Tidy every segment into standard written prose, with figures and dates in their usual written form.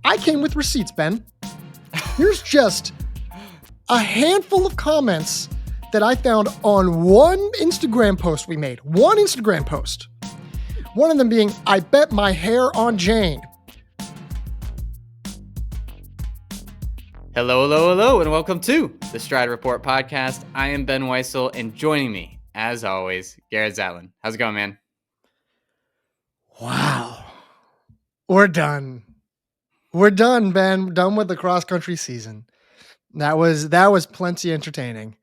I came with receipts, Ben. Here's just a handful of comments that I found on one Instagram post we made. One Instagram post. One of them being, I bet my hair on Jane. Hello, and welcome to the Stride Report podcast. I am Ben Weissel, and joining me, as always, Garrett Zatlin. How's it going, man? Wow. We're done. We're done, Ben. Done with the cross-country season. That was plenty entertaining.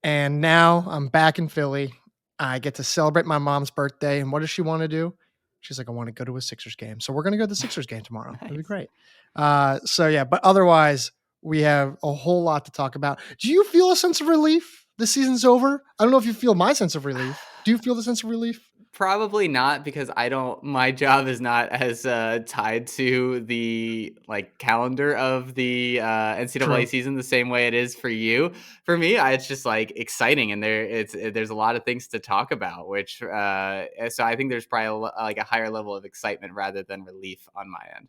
And now I'm back in Philly. I get to celebrate my mom's birthday. And what does she want to do? She's like, I want to go to a Sixers game. So we're going to go to the Sixers game tomorrow. Nice. It'll be great. But otherwise, we have a whole lot to talk about. Do you feel a sense of relief? The season's over. I don't know if you feel my sense of relief. Do you feel the sense of relief? Probably not, because my job is not as tied to the calendar of the NCAA season the same way it is for you. For me, it's just exciting, and there's a lot of things to talk about, which so I think there's probably a higher level of excitement rather than relief on my end.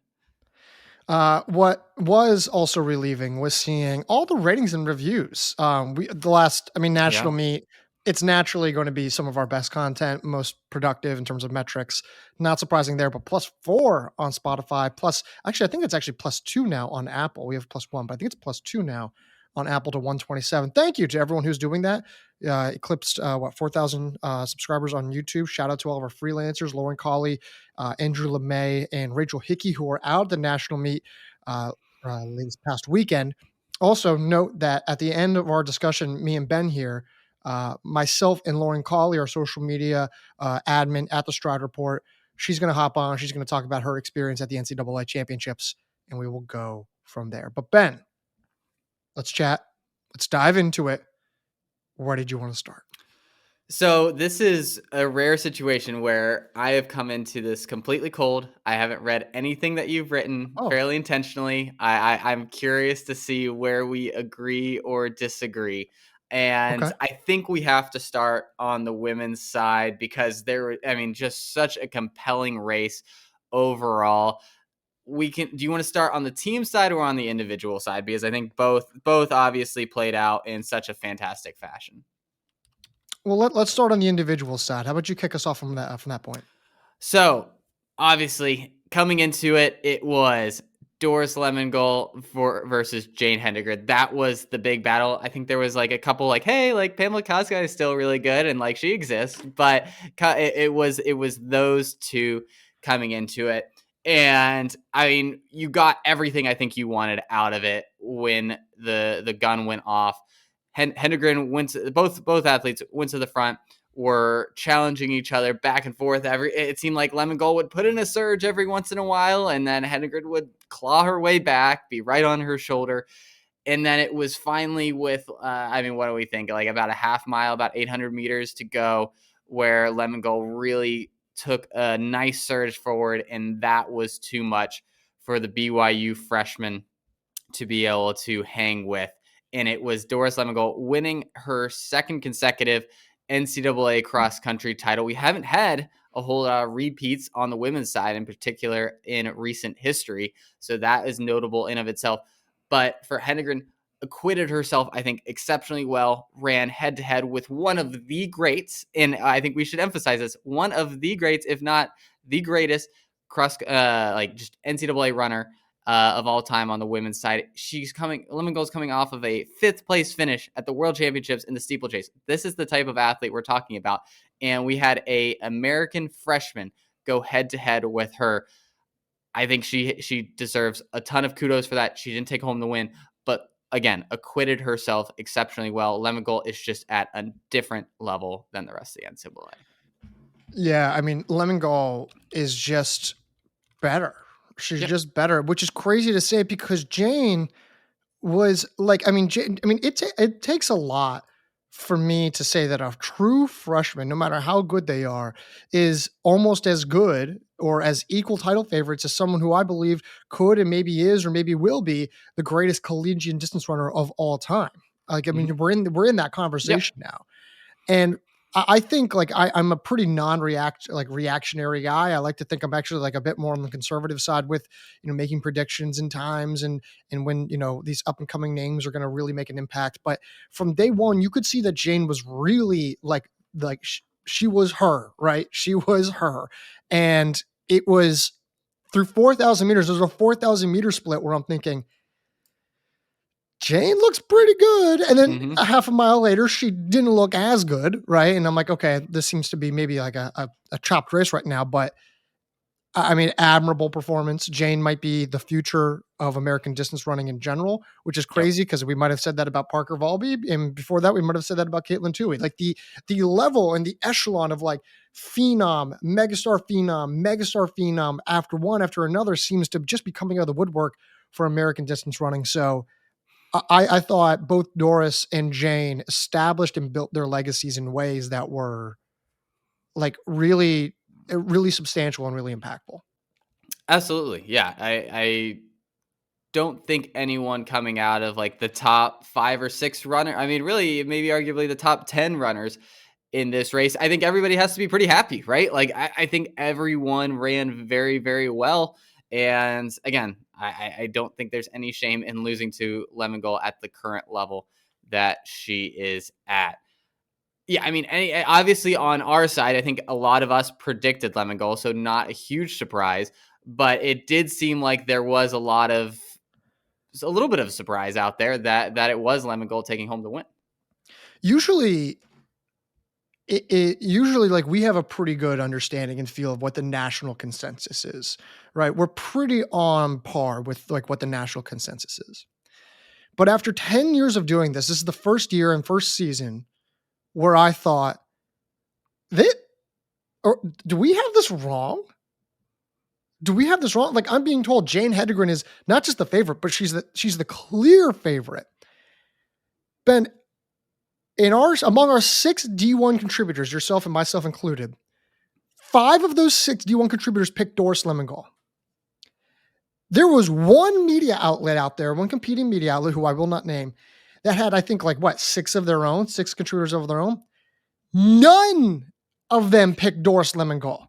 What was also relieving was seeing all the ratings and reviews. National meet, it's naturally going to be some of our best content, most productive in terms of metrics. Not surprising there, but +4 on Spotify. I think it's actually +2 now on Apple. We have +1, but I think it's +2 now on Apple to 127. Thank you to everyone who's doing that. Eclipsed 4,000 subscribers on YouTube. Shout out to all of our freelancers, Lauren Cawley, Andrew LeMay, and Rachel Hickey, who were out at the national meet this past weekend. Also note that at the end of our discussion, me and Ben here, myself and Lauren Cawley, our social media admin at the Stride Report, she's going to hop on. She's going to talk about her experience at the NCAA Championships, and we will go from there. But Ben, let's chat. Let's dive into it. Where did you want to start? So this is a rare situation where I have come into this completely cold. I haven't read anything that you've written fairly intentionally. I'm curious to see where we agree or disagree. And okay. I think we have to start on the women's side because just such a compelling race overall. Do you want to start on the team side or on the individual side? Because I think both obviously played out in such a fantastic fashion. Well, let's start on the individual side. How about you kick us off from that point? So, obviously, coming into it, it was Doris Lemngole versus Jane Hedengren. That was the big battle. I think there was a couple Pamela Koska is still really good and she exists, but it was those two coming into it. And you got everything I think you wanted out of it when the gun went off. Hedengren went to, both athletes went to the front, were challenging each other back and forth. It seemed like Lemngole would put in a surge every once in a while, and then Hedengren would claw her way back, be right on her shoulder. And then it was finally with, what do we think? About a half mile, about 800 meters to go, where Lemngole really took a nice surge forward, and that was too much for the BYU freshman to be able to hang with. And it was Doris Lemngole winning her second consecutive NCAA cross-country title. We haven't had a whole lot of repeats on the women's side, in particular in recent history. So that is notable in of itself. But for Hedengren, acquitted herself, I think, exceptionally well, ran head-to-head with one of the greats. And I think we should emphasize this, one of the greats, if not the greatest just NCAA runner of all time on the women's side. Lemngole's coming off of a 5th place finish at the World Championships in the steeplechase. This is the type of athlete we're talking about. And we had a American freshman go head to head with her. I think she deserves a ton of kudos for that. She didn't take home the win, but again, acquitted herself exceptionally well. Lemngole is just at a different level than the rest of the NCAA. Yeah, Lemngole is just better. She's just better, which is crazy to say because Jane was it takes a lot for me to say that a true freshman, no matter how good they are, is almost as good or as equal title favorites as someone who I believe could and maybe is or maybe will be the greatest collegiate distance runner of all time. We're in that conversation now. And I think like I'm a pretty reactionary guy. I like to think I'm actually like a bit more on the conservative side with, making predictions and times and when, these up and coming names are going to really make an impact. But from day one, you could see that Jane was really she was her, right? She was her. And it was through 4,000 meters. There's a 4,000 meter split where I'm thinking, Jane looks pretty good. And then a half a mile later, she didn't look as good, right? And I'm like, okay, this seems to be maybe like a chopped race right now. But I mean, admirable performance. Jane might be the future of American distance running in general, which is Yep. crazy because we might have said that about Parker Valby. And before that, we might have said that about Caitlin Toohey. Like the level and the echelon of like megastar phenom after one after another seems to just be coming out of the woodwork for American distance running. So I thought both Doris and Jane established and built their legacies in ways that were like really, really substantial and really impactful. Absolutely. Yeah. I don't think anyone coming out of like the top 5 or 6 runner. I mean, really, maybe arguably the top 10 runners in this race. I think everybody has to be pretty happy, right? Like, I think everyone ran very, very well. And again, I don't think there's any shame in losing to Lemngole at the current level that she is at. Yeah, I mean, obviously on our side, I think a lot of us predicted Lemngole, so not a huge surprise. But it did seem like there was a little bit of a surprise out there that it was Lemngole taking home the win. Usually, usually like we have a pretty good understanding and feel of what the national consensus is, right? We're pretty on par with like what the national consensus is. But after 10 years of doing this is the first year and first season where I thought that, or do we have this wrong? Do we have this wrong? Like I'm being told Jane Hedengren is not just the favorite, but she's the clear favorite. Ben, among our 6 D1 contributors, yourself and myself included, 5 of those 6 D1 contributors picked Doris Lemngole. There was one media outlet out there, one competing media outlet who I will not name, that had, I think, 6 contributors of their own. None of them picked Doris Lemngole.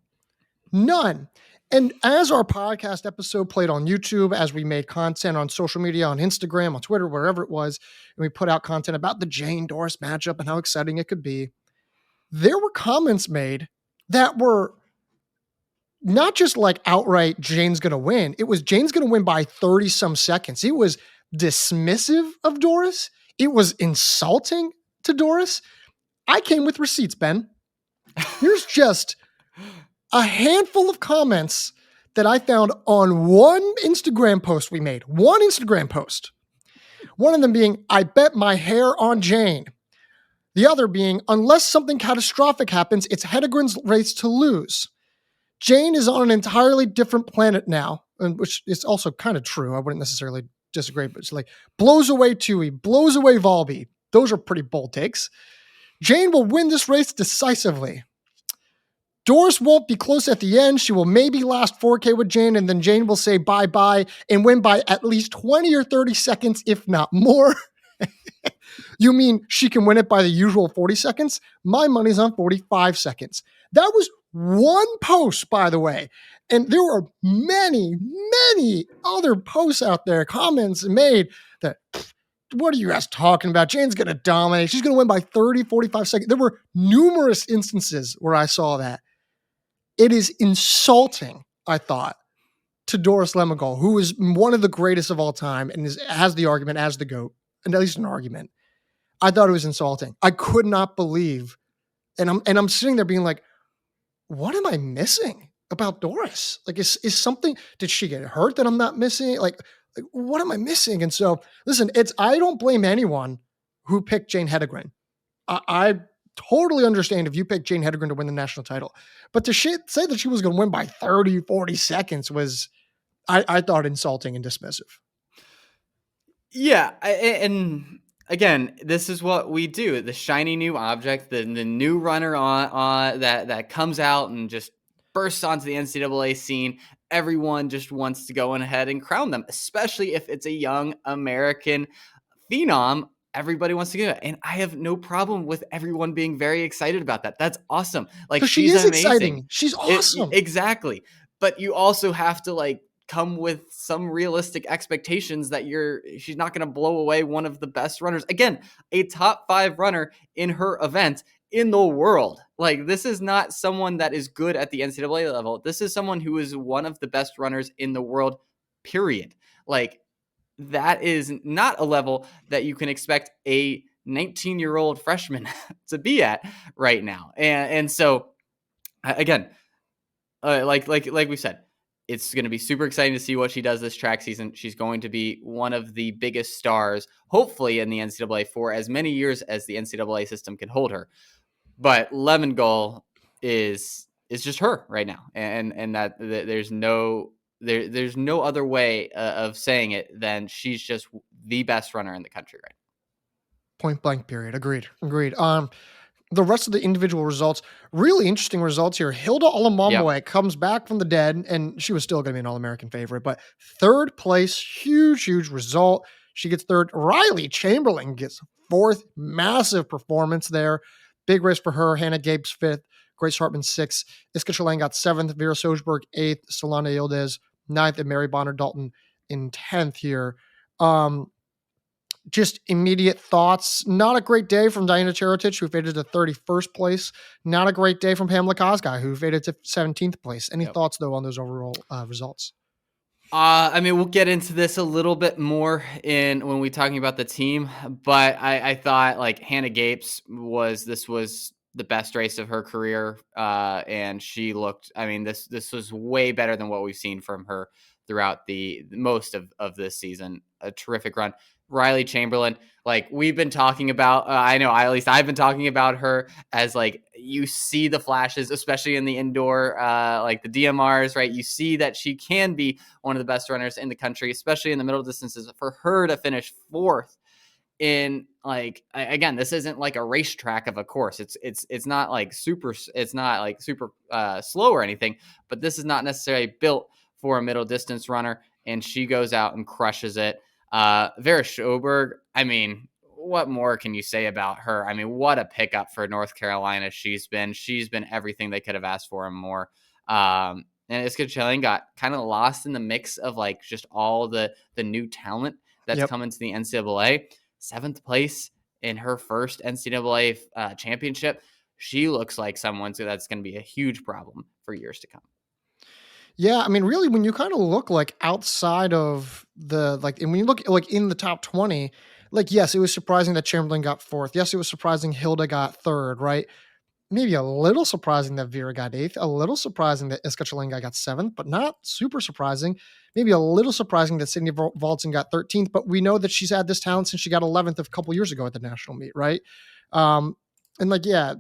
None. And as our podcast episode played on YouTube, as we made content on social media, on Instagram, on Twitter, wherever it was, and we put out content about the Jane Doris matchup and how exciting it could be, there were comments made that were not just like outright Jane's going to win. It was Jane's going to win by 30 some seconds. It was dismissive of Doris. It was insulting to Doris. I came with receipts, Ben. Here's just a handful of comments that I found on one Instagram post we made. One Instagram post. One of them being, I bet my hair on Jane. The other being, unless something catastrophic happens, it's Hedengren's race to lose. Jane is on an entirely different planet now, which is also kind of true. I wouldn't necessarily disagree, but it's like blows away Toohey, blows away Valby. Those are pretty bold takes. Jane will win this race decisively. Doris won't be close at the end. She will maybe last 4K with Jane, and then Jane will say bye-bye and win by at least 20 or 30 seconds, if not more. You mean she can win it by the usual 40 seconds? My money's on 45 seconds. That was one post, by the way. And there were many, many other posts out there, comments made that, what are you guys talking about? Jane's going to dominate. She's going to win by 30, 45 seconds. There were numerous instances where I saw that. It is insulting, I thought, to Doris Lemngole, who is one of the greatest of all time and has the argument as the GOAT, and at least an argument. I thought it was insulting. I could not believe, and I'm sitting there being like, what am I missing about Doris? Like, is something? Did she get hurt that I'm not missing? Like, what am I missing? And so, listen, I don't blame anyone who picked Jane Hedengren. I totally understand if you picked Jane Hedengren to win the national title, but to say that she was going to win by 30, 40 seconds was, I thought, insulting and dismissive. Yeah, and again, this is what we do. The shiny new object, the new runner on that comes out and just bursts onto the NCAA scene. Everyone just wants to go ahead and crown them, especially if it's a young American phenom everybody wants to get it. And I have no problem with everyone being very excited about that. That's awesome. Like, Because she she's is amazing. exciting. She's awesome. Exactly. But you also have to like come with some realistic expectations that she's not going to blow away one of the best runners. Again, a top 5 runner in her event in the world. Like, this is not someone that is good at the NCAA level. This is someone who is one of the best runners in the world, period. Like, that is not a level that you can expect a 19-year-old freshman to be at right now. And so again, like we said, it's going to be super exciting to see what she does this track season. She's going to be one of the biggest stars, hopefully, in the NCAA for as many years as the NCAA system can hold her. But Lemngole is just her right now, and that there's no other way of saying it than she's just the best runner in the country right now. Point blank period. Agreed. The rest of the individual results, really interesting results here. Hilda Yep. Olomomwe comes back from the dead, and she was still going to be an All-American favorite, but third place, huge result. She gets third. Riley Chamberlain gets fourth. Massive performance there. Big race for her. Hannah Gapes fifth. Grace Hartman sixth. Iska Chalain got seventh. Vera Sojberg eighth. Solana Yildiz ninth, and Mary Bonner Dalton in 10th here. Just immediate thoughts. Not a great day from Diana Cherotich, who faded to 31st place. Not a great day from Pamela Kosgei, who faded to 17th place. Any thoughts, though, on those overall results? I mean, we'll get into this a little bit more when we're talking about the team, but I thought like Hannah Gapes was the best race of her career, and she looked. I mean, this was way better than what we've seen from her throughout the most of this season. A terrific run. Riley Chamberlain, like we've been talking about, at least I've been talking about her as like you see the flashes, especially in the indoor, like the DMRs, right? You see that she can be one of the best runners in the country, especially in the middle distances. For her to finish fourth in like again, this isn't like a racetrack of a course. It's not like super slow or anything, but this is not necessarily built for a middle distance runner, and she goes out and crushes it. Vera Sjoberg, I mean, what more can you say about her? I mean, what a pickup for North Carolina she's been. She's been everything they could have asked for and more. And Iska Chalain got kind of lost in the mix of like just all the new talent that's come into the NCAA. 7th place in her first NCAA championship. She looks like someone that's going to be a huge problem for years to come. Yeah, I mean, really, when you kind of look like outside of and when you look like in the top 20, like, yes, it was surprising that Chamberlain got fourth. Yes, it was surprising Hilda got third, right? Maybe a little surprising that Vera got eighth, a little surprising that Iska Chalain got seventh, but not super surprising. Maybe a little surprising that Sydney Vaulton got 13th, but we know that she's had this talent since she got 11th a couple years ago at the national meet, right? And like, yeah,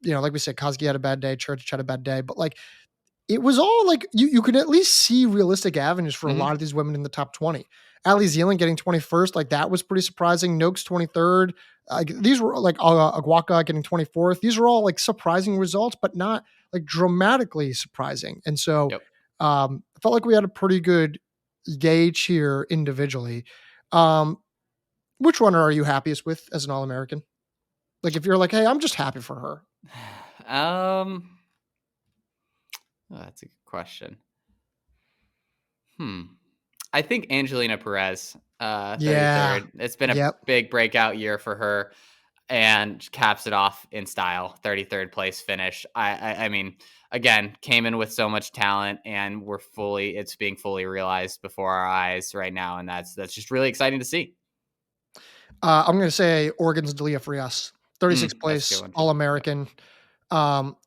like we said, Kosgei had a bad day, Church had a bad day, but like, it was all like you could at least see realistic avenues for a lot of these women in the top 20. Ali Zealand getting 21st, like that was pretty surprising. Noakes 23rd. These were like Aguaca getting 24th. These are all like surprising results, but not like dramatically surprising. And so I felt like we had a pretty good gauge here individually. Which runner are you happiest with as an All-American? Like if you're like, hey, I'm just happy for her. Oh, that's a good question. I think Angelina Perez, 33rd. Yeah. It's been a big breakout year for her and caps it off in style. 33rd place finish. I mean, again, came in with so much talent and it's being fully realized before our eyes right now. And that's just really exciting to see. I'm going to say Oregon's Delia Frias, 36th place, All-American.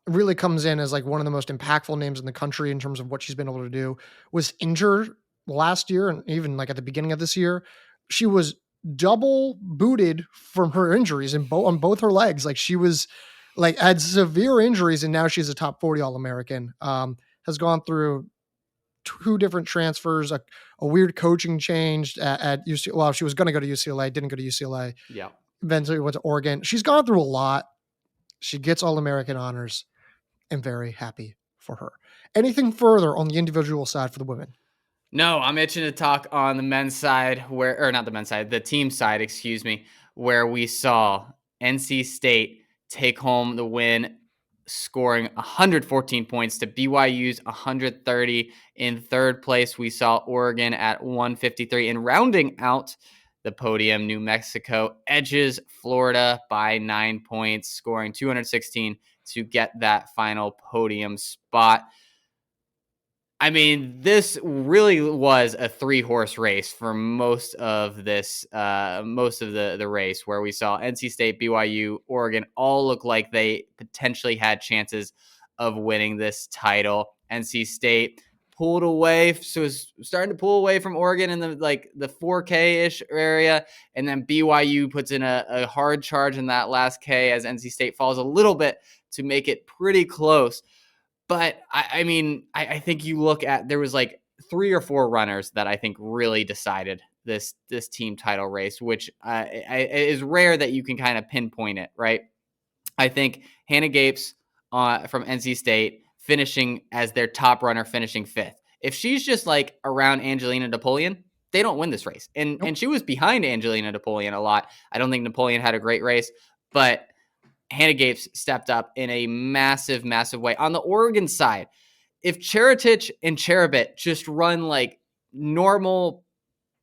Really comes in as like one of the most impactful names in the country in terms of what she's been able to do. Was injured last year and even like at the beginning of this year. She was double booted from her injuries on both her legs. Like she was like had severe injuries and now she's a top 40 All-American. Has gone through 2 different transfers, a weird coaching change at UCLA. Well, she was going to go to UCLA, didn't go to UCLA. Yeah. Eventually went to Oregon. She's gone through a lot. She gets All-American honors. I'm very happy for her. Anything further on the individual side for the women? No, I'm itching to talk on the men's side the team side, excuse me, where we saw NC State take home the win, scoring 114 points to BYU's 130. In third place, we saw Oregon at 153. And rounding out the podium, New Mexico edges Florida by 9 points, scoring 216 to get that final podium spot. I mean, this really was a 3-horse race for most of this, most of the race, where we saw NC State, BYU, Oregon all look like they potentially had chances of winning this title. NC State pulled away, so was starting to pull away from Oregon in the 4K ish area, and then BYU puts in a hard charge in that last K as NC State falls a little bit to make it pretty close. But I mean, I think you look at, there was like 3 or 4 runners that I think really decided this team title race, which is rare that you can kind of pinpoint it, right? I think Hannah Gapes from NC State finishing as their top runner, finishing 5th. If she's just like around Angelina Napoleon, they don't win this race. And she was behind Angelina Napoleon a lot. I don't think Napoleon had a great race, but Hannah Gapes stepped up in a massive, massive way. On the Oregon side, if Cheretich and Cherabit just run like normal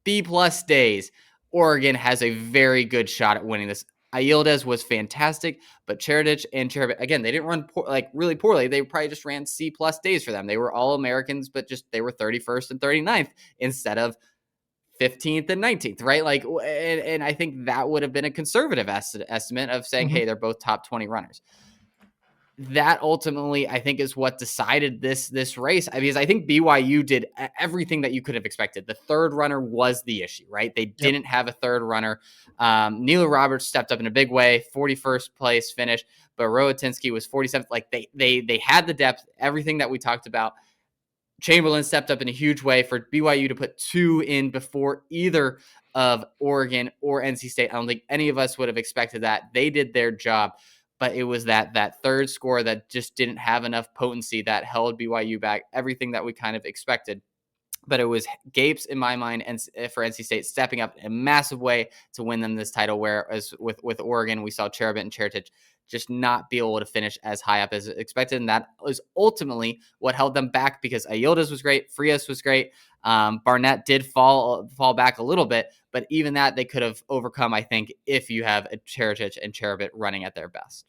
B-plus days, Oregon has a very good shot at winning this. Ayildes was fantastic, but Cheretich and Cherabit, again, they didn't run really poorly. They probably just ran C-plus days for them. They were all Americans, but just they were 31st and 39th instead of 15th and 19th, right? Like, and I think that would have been a conservative estimate of saying, hey, they're both top 20 runners. That ultimately, I think, is what decided this race, because I think BYU did everything that you could have expected. The third runner was the issue, right? They didn't have a third runner. Neela Roberts stepped up in a big way, 41st place finish, but Roatinsky was 47th. Like they had the depth, everything that we talked about. Chamberlain stepped up in a huge way for BYU to put 2 in before either of Oregon or NC State. I don't think any of us would have expected that. They did their job, but it was that third score that just didn't have enough potency that held BYU back, everything that we kind of expected. But it was Gapes, in my mind, and for NC State stepping up in a massive way to win them this title, whereas with Oregon, we saw Cherabit and Cheretich just not be able to finish as high up as expected. And that was ultimately what held them back, because Ayildes was great. Frias was great. Barnett did fall back a little bit, but even that they could have overcome, I think, if you have a Cheretich and Cherabit running at their best.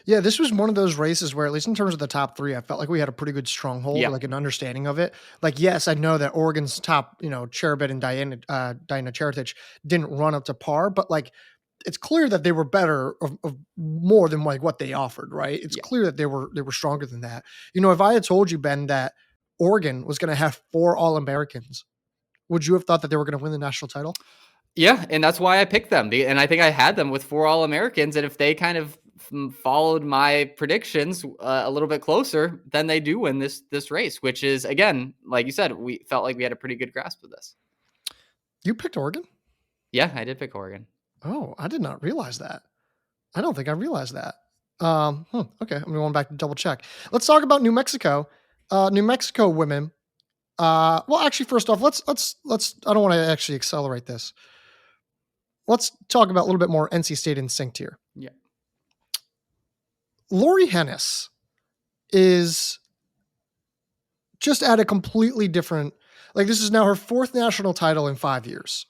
Yeah, this was one of those races where, at least in terms of the top 3, I felt like we had a pretty good stronghold, like an understanding of it. Like, yes, I know that Oregon's top, Cherabit and Diana Cheretich didn't run up to par, but like, it's clear that they were better of more than like what they offered, right? It's clear that they were stronger than that. If I had told you, Ben, that Oregon was going to have 4 All-Americans, would you have thought that they were going to win the national title? Yeah, and that's why I picked them. And I think I had them with 4 All-Americans. And if they kind of followed my predictions a little bit closer, then they do win this race, which is, again, like you said, we felt like we had a pretty good grasp of this. You picked Oregon? Yeah, I did pick Oregon. Oh, I did not realize that. I don't think I realized that. Okay, I'm going back to double check. Let's talk about New Mexico. New Mexico women. Well, actually, first off, let's. I don't want to actually accelerate this. Let's talk about a little bit more NC State instinct here. Yeah. Lori Hennis is just at a completely different. Like, this is now her 4th national title in 5 years.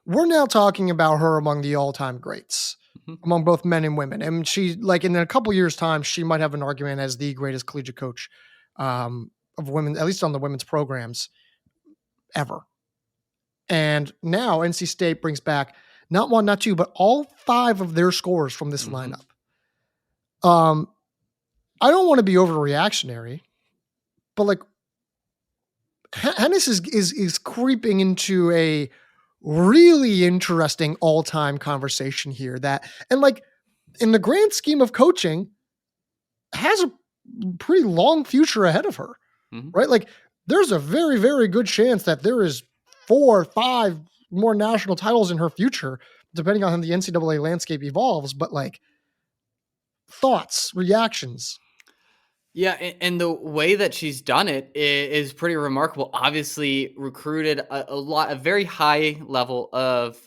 We're now talking about her among the all-time greats, among both men and women. And she, like, in a couple years' time, she might have an argument as the greatest collegiate coach of women, at least on the women's programs, ever. And now NC State brings back not 1, not 2, but all 5 of their scores from this lineup. I don't want to be overreactionary, but like, Hennis is creeping into a really interesting all-time conversation here and like, in the grand scheme of coaching, has a pretty long future ahead of her, right? Like, there's a very, very good chance that there is 4 or 5 more national titles in her future, depending on how the NCAA landscape evolves. But like, thoughts, reactions. Yeah, and the way that she's done it is pretty remarkable. Obviously, recruited a very high level of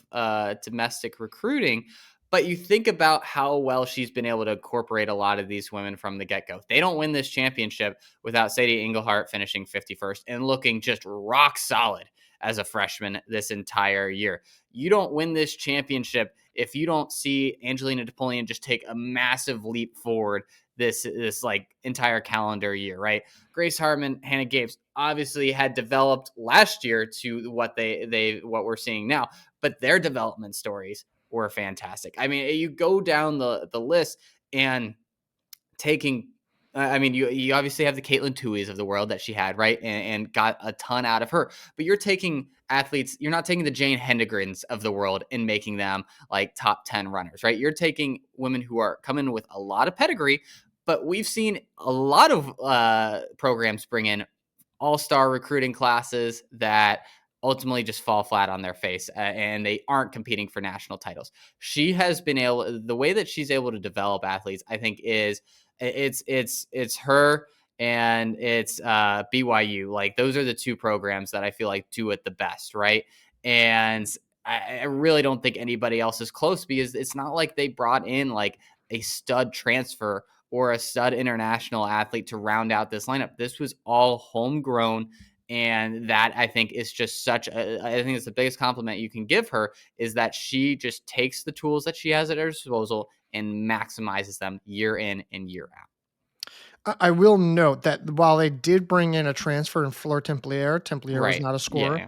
domestic recruiting, but you think about how well she's been able to incorporate a lot of these women from the get go. They don't win this championship without Sadie Engelhart finishing 51st and looking just rock solid as a freshman this entire year. You don't win this championship if you don't see Angelina Napoleon just take a massive leap forward this like entire calendar year, right? Grace Hartman, Hannah Gapes obviously had developed last year to what we're seeing now, but their development stories were fantastic. I mean, you go down the list and taking I mean, you obviously have the Caitlin Tuohys of the world that she had, right? And got a ton out of her. But you're taking athletes, you're not taking the Jane Hedengrens of the world and making them like top 10 runners, right? You're taking women who are coming with a lot of pedigree, but we've seen a lot of programs bring in all-star recruiting classes that ultimately just fall flat on their face and they aren't competing for national titles. She has been able the way that she's able to develop athletes, I think is it's her and it's BYU. Like those are the two programs that I feel like do it the best, right? And I really don't think anybody else is close because it's not like they brought in like a stud transfer or a stud international athlete to round out this lineup. This was all homegrown. And that I think is just I think it's the biggest compliment you can give her is that she just takes the tools that she has at her disposal and maximizes them year in and year out. I will note that while they did bring in a transfer in Fleur Templier was Right. not a scorer. Yeah.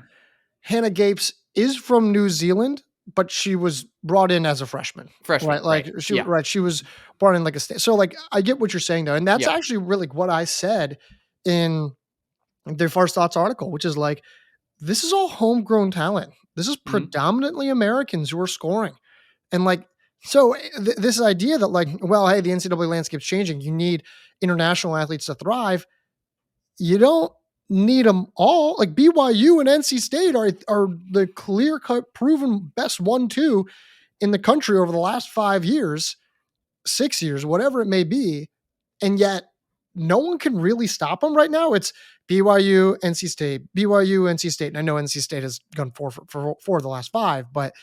Hannah Gapes is from New Zealand, but she was brought in as a freshman, Freshman. right? Right. Like Yeah. she was brought in like so like I get what you're saying though, and that's Yep. actually really what I said in the First Thoughts article, which is like this is all homegrown talent. This is Mhm. predominantly Americans who are scoring, and like so this idea that like well hey the NCAA landscape's changing, you need international athletes to thrive. You don't need them all. Like BYU and NC State are the clear cut proven best 1-2 in the country over the last 5 years, 6 years, whatever it may be. And yet no one can really stop them right now. It's BYU, NC State, BYU, NC State. And I know NC State has gone four of the last 5, but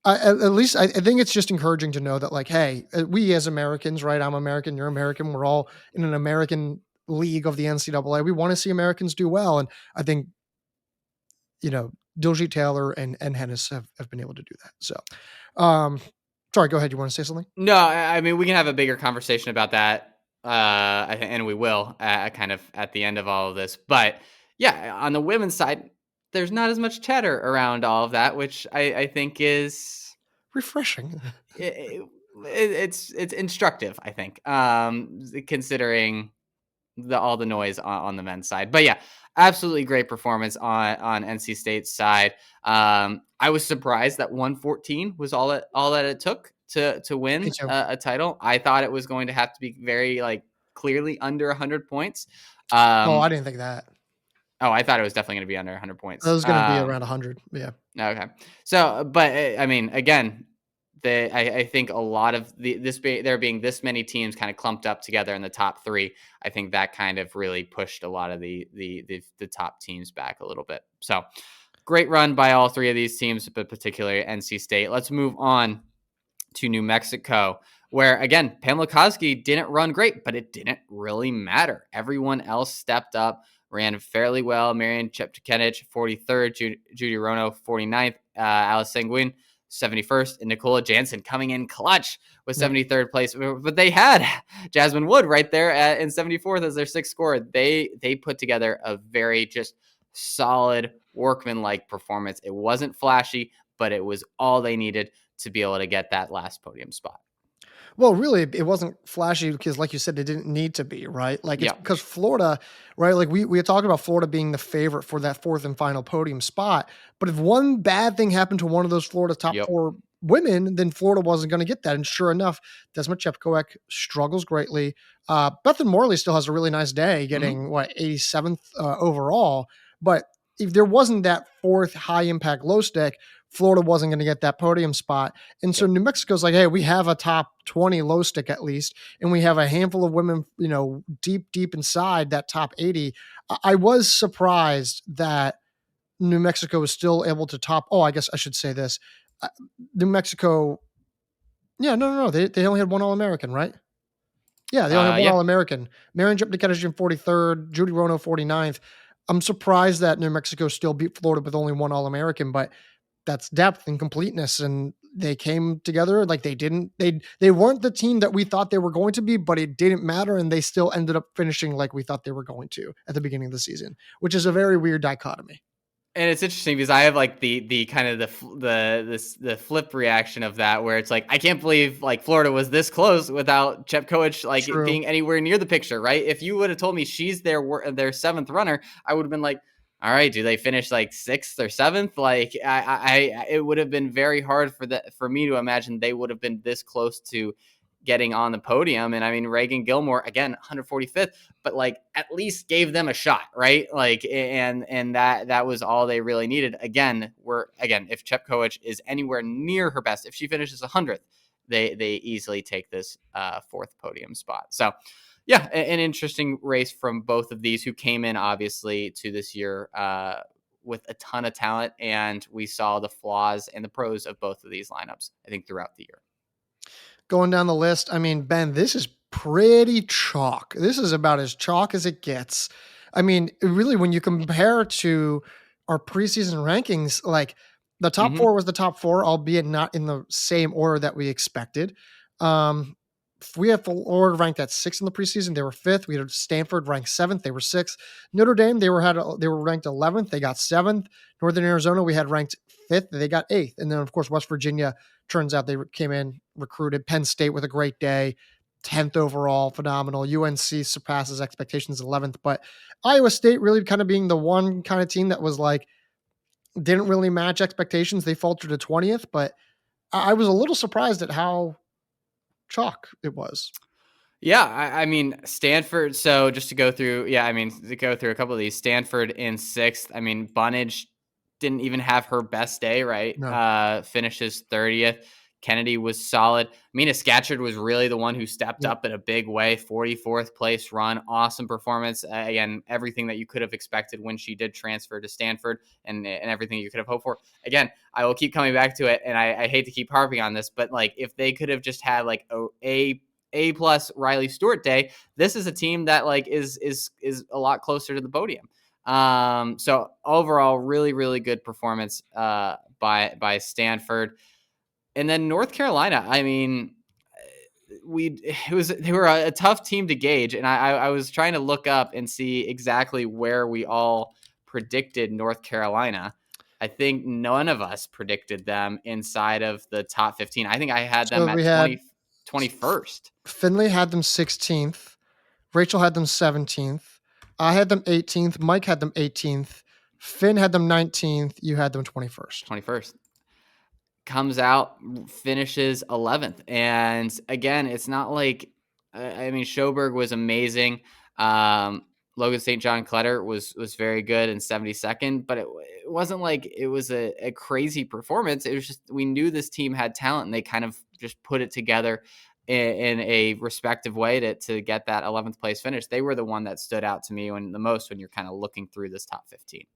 at least I think it's just encouraging to know that, like, hey, we as Americans, right? I'm American, you're American. We're all in an American league of the NCAA. We want to see Americans do well, and I think Diljeet Taylor and Hennis have been able to do that. So, um, sorry, go ahead. You want to say something? No, I mean we can have a bigger conversation about that, and we will kind of at the end of all of this. But yeah, on the women's side, there's not as much chatter around all of that, which I think is Refreshing. it, it's instructive. I think, considering all the noise on the men's side. But yeah, absolutely great performance on NC State's side. I was surprised that 114 was all that it took to Me win too. a title. I thought it was going to have to be very like clearly under 100 points. Oh, I Um, didn't think that. I thought it was definitely going to be under 100 It points. was going to be around 100. Yeah. Okay. So, but I mean, again, I think a lot of there being this many teams kind of clumped up together in the top 3, I think that kind of really pushed a lot of the top teams back a little bit. So great run by all 3 of these teams, but particularly NC State. Let's move on to New Mexico, where again, Pamela Koski didn't run great, but it didn't really matter. Everyone else stepped up, ran fairly well. Marian Cheptukenich, 43rd, Judy Rono, 49th, Alice Sanguin, 71st, and Nicola Jansen coming in clutch with Yep. 73rd place. But they had Jasmine Wood right there in 74th as their 6th scorer. They put together a very just solid workman-like performance. It wasn't flashy, but it was all they needed to be able to get that last podium spot. Well, really, it wasn't flashy because, like you said, it didn't need to be, right? Like it's Yeah. because Florida, right? Like we had talked about Florida being the favorite for that 4th and final podium spot. But if one bad thing happened to one of those Florida top Yep. 4 women, then Florida wasn't going to get that. And sure enough, Desmond Chepkoech struggles greatly. Bethan Morley still has a really nice day, Mm-hmm. getting 87th overall. But if there wasn't that 4th high impact low stick, Florida wasn't going to get that podium spot. And so New Mexico's like, hey, we have a top 20 low stick at least, and we have a handful of women, deep inside that top 80. I was surprised that New Mexico was still able to top. Oh, I guess I should say this. New Mexico. Yeah, no. They only had one All-American, right? Yeah, they only have one All-American. Marian Jepnikettian 43rd, Judy Rono 49th. I'm surprised that New Mexico still beat Florida with only one All-American, but that's depth and completeness. And they came together like they weren't the team that we thought they were going to be, but it didn't matter. And they still ended up finishing like we thought they were going to at the beginning of the season, which is a very weird dichotomy. And it's interesting because I have like the kind of the flip reaction of that, where it's like, I can't believe like Florida was this close without Jepkoech like being anywhere near the picture, right? If you would have told me she's their seventh runner, I would have been like, all right, do they finish like sixth or seventh? Like I it would have been very hard for me to imagine they would have been this close to getting on the podium. And I mean, Reagan Gilmore, again, 145th, but like at least gave them a shot, right? Like, and that was all they really needed. Again, if Jepkoech is anywhere near her best, if she finishes 100th, they easily take this fourth podium spot. So yeah, an interesting race from both of these, who came in obviously to this year with a ton of talent. And we saw the flaws and the pros of both of these lineups, I think, throughout the year. Going down the list, I mean, Ben, this is pretty chalk. This is about as chalk as it gets. I mean, really, when you compare to our preseason rankings, like the top four was the top four, albeit not in the same order that we expected. We have Florida ranked at 6th in the preseason. They were 5th. We had Stanford ranked 7th. They were 6th. Notre Dame, they were ranked 11th. They got 7th. Northern Arizona, we had ranked 5th. They got 8th. And then, of course, West Virginia, turns out they came in, recruited. Penn State with a great day, 10th overall, phenomenal. UNC surpasses expectations, 11th. But Iowa State really kind of being the one kind of team that was like, didn't really match expectations. They faltered to 20th, but I was a little surprised at how chalk it was. Yeah, I mean, Stanford. So just to go through, to go through a couple of these. Stanford in 6th. I mean, Bunnage didn't even have her best day, right? No. Finishes 30th. Kennedy was solid. Mina Scatcherd was really the one who stepped up in a big way. 44th place run. Awesome performance. Again, everything that you could have expected when she did transfer to Stanford, and everything you could have hoped for. Again, I will keep coming back to it, and I hate to keep harping on this, but like if they could have just had like A plus Riley Stewart day, this is a team that like is a lot closer to the podium. So overall, really, really good performance by Stanford. And then North Carolina, I mean, they were a tough team to gauge, and I was trying to look up and see exactly where we all predicted North Carolina. I think none of us predicted them inside of the top 15. I think I had them at 21st. Finley had them 16th. Rachel had them 17th. I had them 18th. Mike had them 18th. Finn had them 19th. You had them 21st. 21st. Comes out, finishes 11th. And again, it's not like, I mean, Schoberg was amazing. Logan St. John Clutter was very good in 72nd, but it wasn't like it was a crazy performance. It was just, we knew this team had talent, and they kind of just put it together in a respective way to get that 11th place finish. They were the one that stood out to me the most when you're kind of looking through this top 15.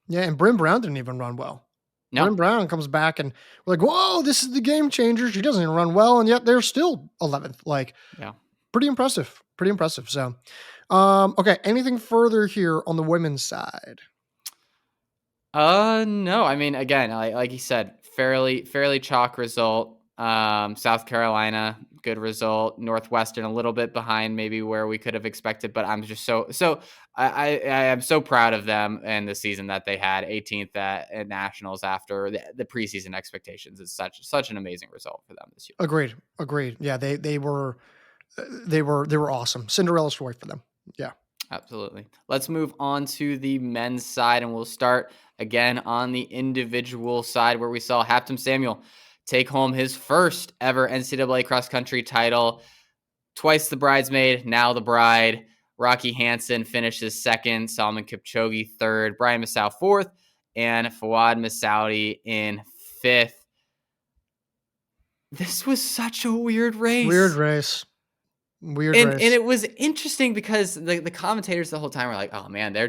Yeah, and Bryn Brown didn't even run well. No. Bryn Brown comes back and we're like, whoa, this is the game changer. She doesn't even run well, and yet they're still 11th. Like, yeah, pretty impressive. Pretty impressive. So, okay, anything further here on the women's side? No. I mean, again, like you said, fairly chalk result. South Carolina, good result. Northwestern, a little bit behind maybe where we could have expected, but I'm just I am so proud of them and the season that they had. 18th at nationals after the preseason expectations. Is such an amazing result for them this year. Agreed. Yeah, they were awesome. Cinderella story for them. Yeah. Absolutely. Let's move on to the men's side, and we'll start again on the individual side, where we saw Habtom Samuel take home his first ever NCAA cross country title. Twice the bridesmaid, now the bride. Rocky Hansen finishes 2nd, Salman Kipchoge 3rd, Brian Massoud 4th, and Fawad Masaudi in 5th. This was such a weird Weird race. race. Weird And race. it was interesting because the commentators the whole time were like, "Oh man, they're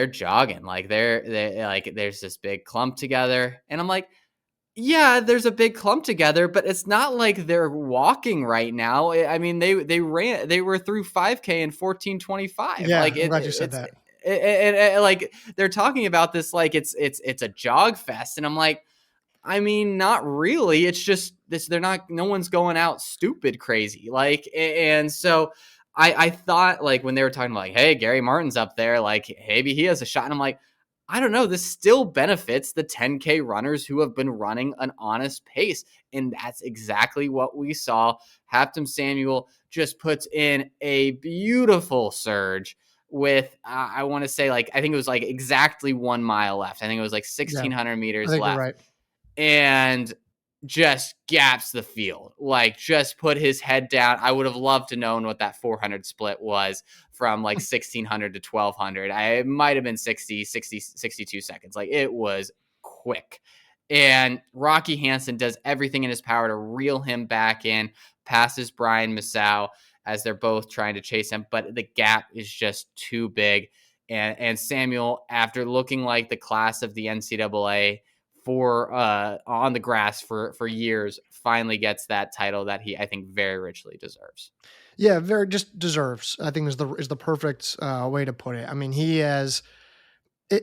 jogging. Like they like there's this big clump together." And I'm like, "Yeah, there's a big clump together, but it's not like they're walking right now. I mean, they were through 5K in 14:25. Yeah, Like I'm glad you said that. like they're talking about this like it's a jog fest." And I'm like, I mean, not really. It's just this. They're not. No one's going out stupid crazy. Like, and so I thought like when they were talking about like, hey, Gary Martin's up there. Like, maybe he has a shot. And I'm like, I don't know. This still benefits the 10K runners who have been running an honest pace, and that's exactly what we saw. Habtom Samuel just puts in a beautiful surge with I want to say like I think it was like exactly 1 mile left. I think it was like Yeah, 1,600 I meters think you're left right. and just gaps the field. Like just put his head down. I would have loved to known what that 400 split was from like 1600 to 1200. It might have been 62 seconds. Like it was quick. And Rocky Hansen does everything in his power to reel him back in, passes Brian Massow as they're both trying to chase him, but the gap is just too big. And Samuel, after looking like the class of the NCAA, for on the grass for years, finally gets that title that he I think very richly deserves. Yeah, very just deserves. I think is the perfect way to put it. I mean, he has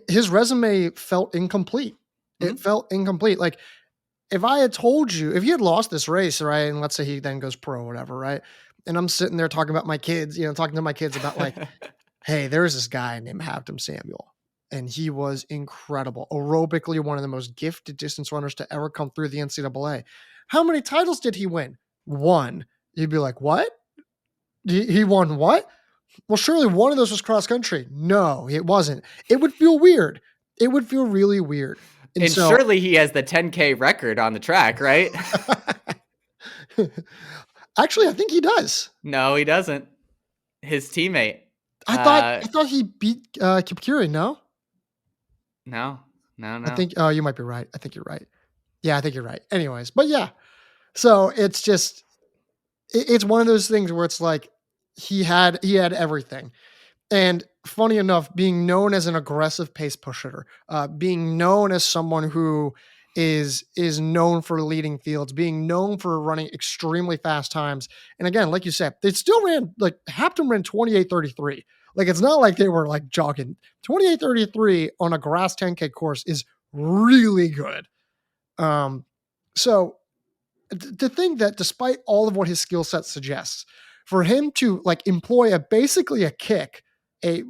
his resume felt incomplete. It Mhm. felt incomplete. Like if I had told you, if you had lost this race, right, and let's say he then goes pro or whatever, right, and I'm sitting there talking about my kids, talking to my kids about like, hey, there's this guy named Habtom Samuel, and he was incredible, aerobically one of the most gifted distance runners to ever come through the NCAA. How many titles did he win? One. You'd be like, what? He won what? Well, surely one of those was cross country. No, it wasn't. It would feel weird. It would feel really weird. And And so, surely he has the 10K record on the track, right? actually, I think he does. No, he doesn't. His teammate. I thought Uh, I thought he beat Kipkirei. No, no, no, I no. think. Oh, you might be right. I think you're right. Yeah, I think you're right. Anyways, but yeah. So it's just it's one of those things where it's like he had everything. And funny enough, being known as an aggressive pace pusher, being known as someone who is known for leading fields, being known for running extremely fast times. And again, like you said, they still ran like Habtom ran 28:33. Like it's not like they were like jogging. 28:33 on a grass 10K course is really good. Um, so to think that despite all of what his skill set suggests, for him to like employ a basically a kick, a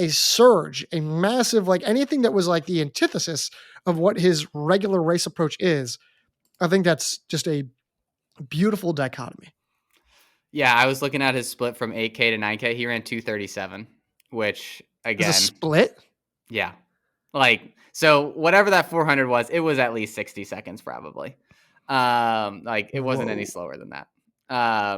surge, a massive like anything that was like the antithesis of what his regular race approach is, I think that's just a beautiful dichotomy. Yeah, I was looking at his split from 8K to 9K. He ran 237, which As a again, split, yeah. Like so whatever that 400 was, it was at least 60 seconds probably. Like it wasn't any whoa, slower than that.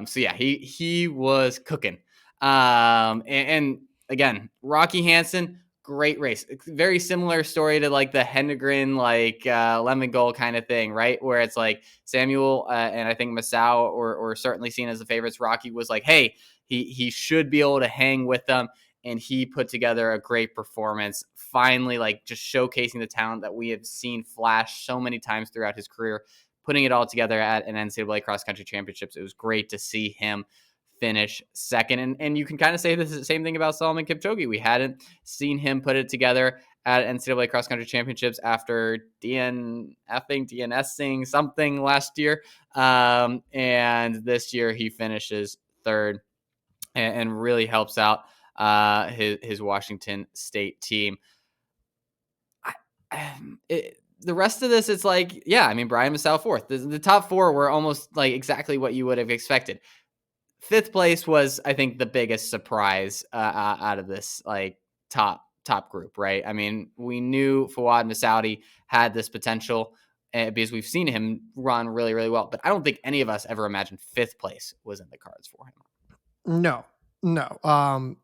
So yeah, he was cooking. And again, Rocky Hansen, great race. Very similar story to like the Hedengren, like Lemngole kind of thing, right? Where it's like Samuel and I think Massow or certainly seen as the favorites. Rocky was like, hey, he should be able to hang with them, and he put together a great performance. Finally, like just showcasing the talent that we have seen flash so many times throughout his career, putting it all together at an NCAA cross country championships. It was great to see him finish second. And you can kind of say this is the same thing about Solomon Kipchoge. We hadn't seen him put it together at NCAA cross country championships after DNSing something last year. And this year he finishes third and really helps out his Washington State team. The rest of this, it's like, yeah, I mean, Brian Massow fourth. The top four were almost like exactly what you would have expected. Fifth place was, I think, the biggest surprise out of this like top group, right? I mean, we knew Fawad Masaudi had this potential because we've seen him run really, really well, but I don't think any of us ever imagined fifth place was in the cards for him. no, no.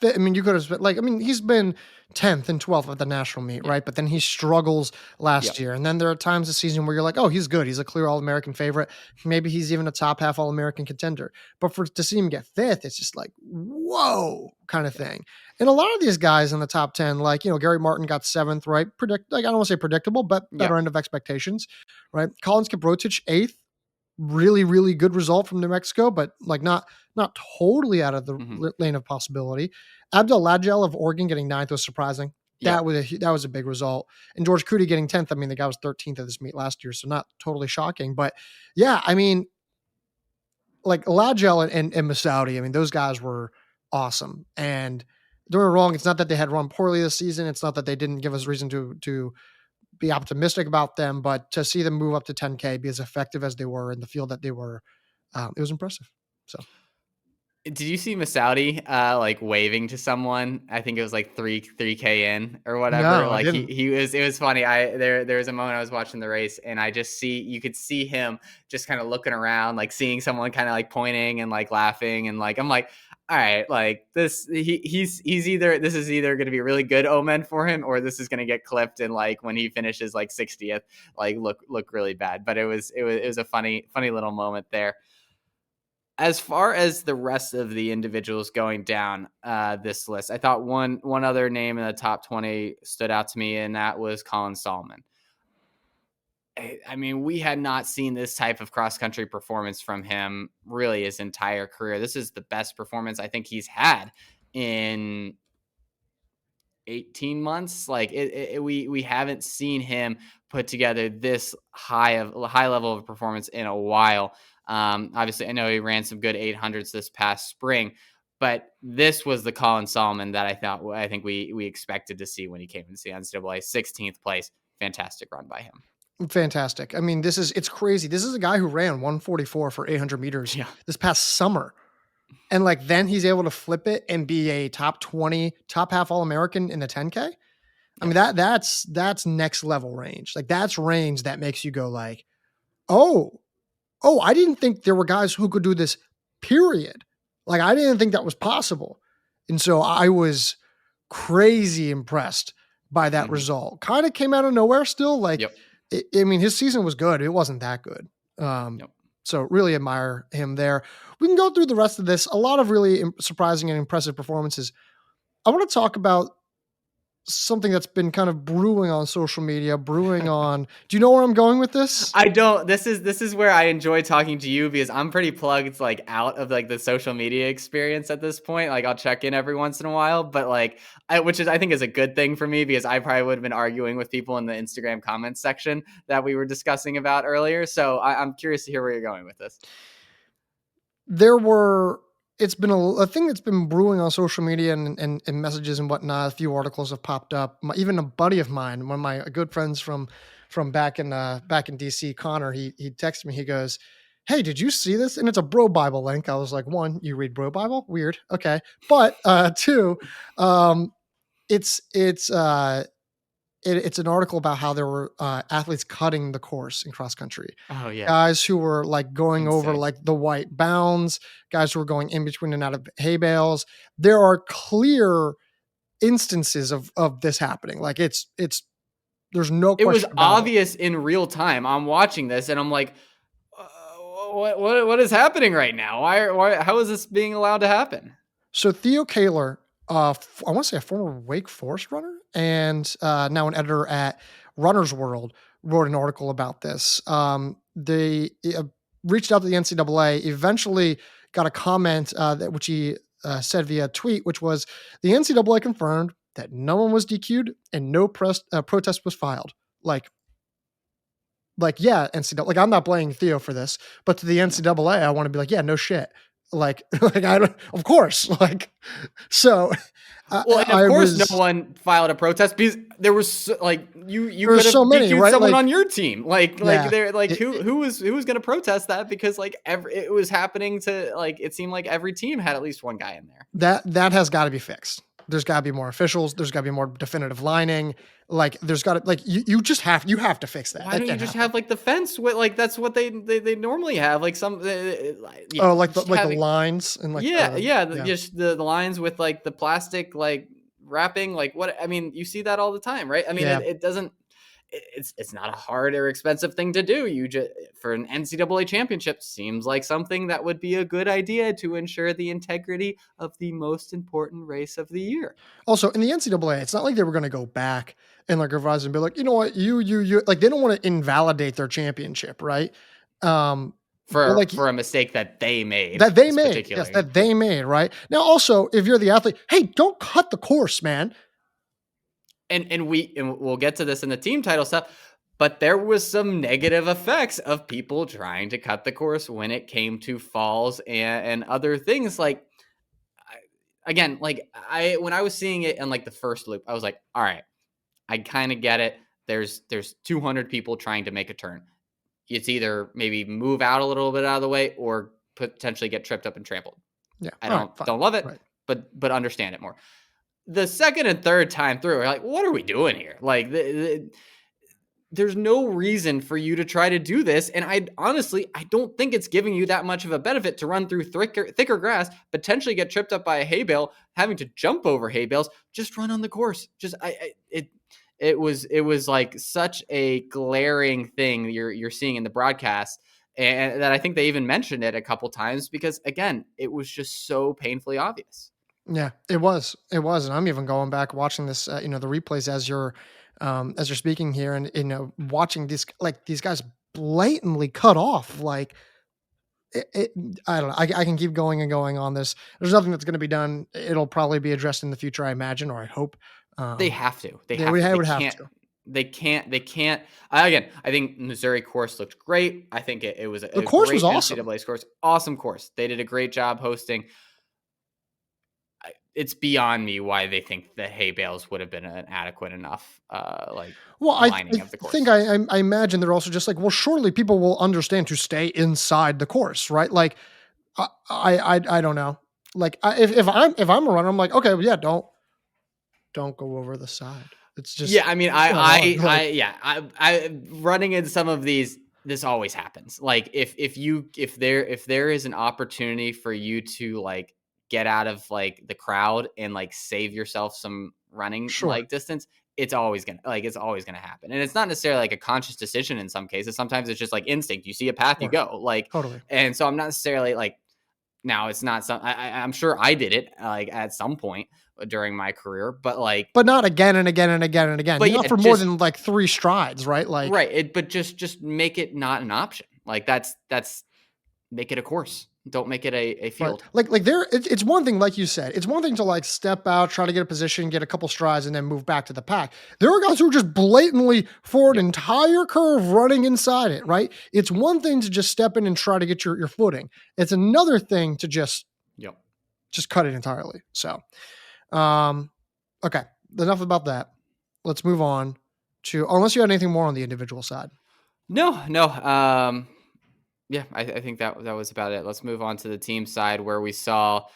I mean, you could have like, I mean, he's been 10th and 12th at the national meet, Yeah. right? But then he struggles last Yep. year. And then there are times this season where you're like, oh, he's good. He's a clear All American favorite. Maybe he's even a top half All American contender. But to see him get fifth, it's just like, whoa, kind of thing. And a lot of these guys in the top 10, like, Gary Martin got seventh, right? Like, I don't want to say predictable, but better Yep. end of expectations, right? Collins Kiprotich, eighth. Really, really good result from New Mexico, but like not totally out of the Mhm. lane of possibility. Abdel Lagel of Oregon getting ninth was surprising. Yep. That was a big result. And George Crudy getting 10th. I mean, the guy was 13th at this meet last year, so not totally shocking. But yeah, I mean, like Lagel and Masoudi, I mean, those guys were awesome. And don't get me wrong, it's not that they had run poorly this season. It's not that they didn't give us reason to be optimistic about them, but to see them move up to 10K, be as effective as they were in the field that they were, it was impressive. So Did you see Masoudi, like, waving to someone? I think it was, like, 3K in or whatever, no, I like, didn't. it was funny, there was a moment I was watching the race, and I just you could see him just kinda looking around, like, seeing someone kinda, like, pointing and, like, laughing, and, like, I'm like, "Alright, like, he's either this is either gonna be a really good omen for him, or this is gonna get clipped and, like, when he finishes, like, 60th, like, look really bad." But it was a funny little moment there. As far as the rest of the individuals going down this list, I thought one other name in the top 20 stood out to me, and that was Colin Solomon. I mean, we had not seen this type of cross country performance from him really his entire career. This is the best performance I think he's had in 18 months. Like we haven't seen him put together this high level of performance in a while. Obviously, I know he ran some good 800s this past spring, but this was the Colin Solomon that I think we expected to see when he came into the NCAA. 16th place, fantastic run by him. Fantastic. I mean, it's crazy. This is a guy who ran 144 for 800 meters Yeah. this past summer. And like, then he's able to flip it and be a top 20, top half All American in the 10K. I mean, Yep. that's next level range. Like, that's range that makes you go like, oh, I didn't think there were guys who could do this, period. Like, I didn't think that was possible. And so I was crazy impressed by that Hmm. result. Kind of came out of nowhere still. Like, Yep. I mean, his season was good. It wasn't that good. Yep. So really admire him there. We can go through the rest of this. A lot of really surprising and impressive performances. I want to talk about something that's been kind of brewing on social media, brewing on. Do you know where I'm going with this? I don't. This is where I enjoy talking to you because I'm pretty plugged like out of like the social media experience at this point. Like I'll check in every once in a while, but like which is I think is a good thing for me because I probably would have been arguing with people in the Instagram comments section that we were discussing about earlier. So I'm curious to hear where you're going with this. There were it's been a thing that's been brewing on social media and messages and whatnot. A few articles have popped up. Even a buddy of mine, one of my good friends from back in DC, Connor, he texted me. He goes, "Hey, did you see this?" And it's a Bro Bible link. I was like, one, you read Bro Bible? Weird. Okay. But two, it's it's uh it's an article about how there were athletes cutting the course in cross country. Oh yeah, Guys who were like going over insane. like the white bounds, guys who were going in between and out of hay bales. There are clear instances of this happening. Like it's there's no It was question about it. obvious in real time. I'm watching this and I'm like, uh, what is happening right now? How is this being allowed to happen? So Theo Kaler, I want to say a former Wake Forest runner and now an editor at Runner's World, wrote an article about this. They reached out to the NCAA, eventually got a comment which he said via tweet, which was the NCAA confirmed that no one was DQ'd and no protest was filed. Yeah, NCAA. Like, I'm not blaming Theo for this, but to the Yeah. NCAA, I want to be like, yeah, no shit. Like, like I don't, of course, like, so Well, and I of course, no was. one filed a protest because there was like you could There's have so many, DQ'd right? someone Like, on your team. Like yeah, they're like it, who was going to protest that because like it was happening to like it seemed like every team had at least one guy in there. that has got to be fixed. There's gotta be more officials. There's gotta be more definitive lining. Like, there's gotta like, you just have to fix that. Why That don't you can't just happen. have like the fence with like that's what they normally have like some yeah, Oh, just like the having lines and like yeah, yeah, yeah. just the lines with like the plastic like wrapping, like what I mean, you see that all the time, right? I mean, Yeah. it doesn't. It's not a hard or expensive thing to do. You just for an NCAA championship seems like something that would be a good idea to ensure the integrity of the most important race of the year. Also, in the NCAA, it's not like they were gonna go back and, like, revise and be like, "You know what? You" like, they don't wanna invalidate their championship, right? But, like, For a mistake that they made, that they is made. Yes, particularly, that yeah. they made, right? Now, also, if you're the athlete, hey, don't cut the course, man. And we'll get to this in the team title stuff, but there was some negative effects of people trying to cut the course when it came to falls and other things like again, like I when I was seeing it in like the first loop, I was like, all right, I kind of get it. There's 200 people trying to make a turn. It's either maybe move out a little bit out of the way or potentially get tripped up and trampled. Yeah. I Alright, don't fine. don't love it, Right. but understand it more. The second and third time through, we're like, what are we doing here? Like there's no reason for you to try to do this. And I honestly, I don't think it's giving you that much of a benefit to run through thicker grass, potentially get tripped up by a hay bale, having to jump over hay bales. Just run on the course. Just it was like such a glaring thing you're seeing in the broadcast, and that I think they even mentioned it a couple times because again, it was just so painfully obvious. Yeah, it was. It was, and I'm even going back watching this, the replays as you're speaking here, and watching these guys blatantly cut off. Like it I don't know. I can keep going and going on this. There's nothing that's going to be done. It'll probably be addressed in the future, I imagine, or I hope. They Um, have to. They yeah, have to. They would have can't. to. They can't. Again, I think Missouri course looked great. I think it was The a course was great awesome. NCAA course. Awesome course. They did a great job hosting. It's beyond me why they think the hay bales would have been an adequate enough, like Well, I lining of the think course. I imagine they're also just like, well, surely people will understand to stay inside the course, right? Like, I don't know. Like, if I'm a runner, I'm like, okay, well, yeah, don't go over the side. It's Yeah, just I mean, come on, like, yeah, I running in some of these. This always happens. Like if there is an opportunity for you to like get out of like the crowd and like save yourself some running sure, like distance, it's always gonna happen. And it's not necessarily like a conscious decision in some cases. Sometimes it's just like instinct. You see a path, you sure, go. Like, totally. and so I'm not necessarily like now it's not some. I'm sure I did it like at some point during my career, but like But not again and again and again and again. but Not yeah, for more just than like 3 strides, right? Like, right. But just make it not an option. Like that's make it a course. Don't make it a right. field. Like there, it's one thing, like you said, it's one thing to like step out, try to get a position, get a couple strides, and then move back to the pack. There are guys who are just blatantly for an Yep. entire curve running inside it, right? It's one thing to just step in and try to get your footing. It's another thing to Yep. just cut it entirely. So, um, okay, enough about that. Let's move on to, unless you had anything more on the individual side. No, no. Yeah, I think that was about it. Let's move on to the team side where we saw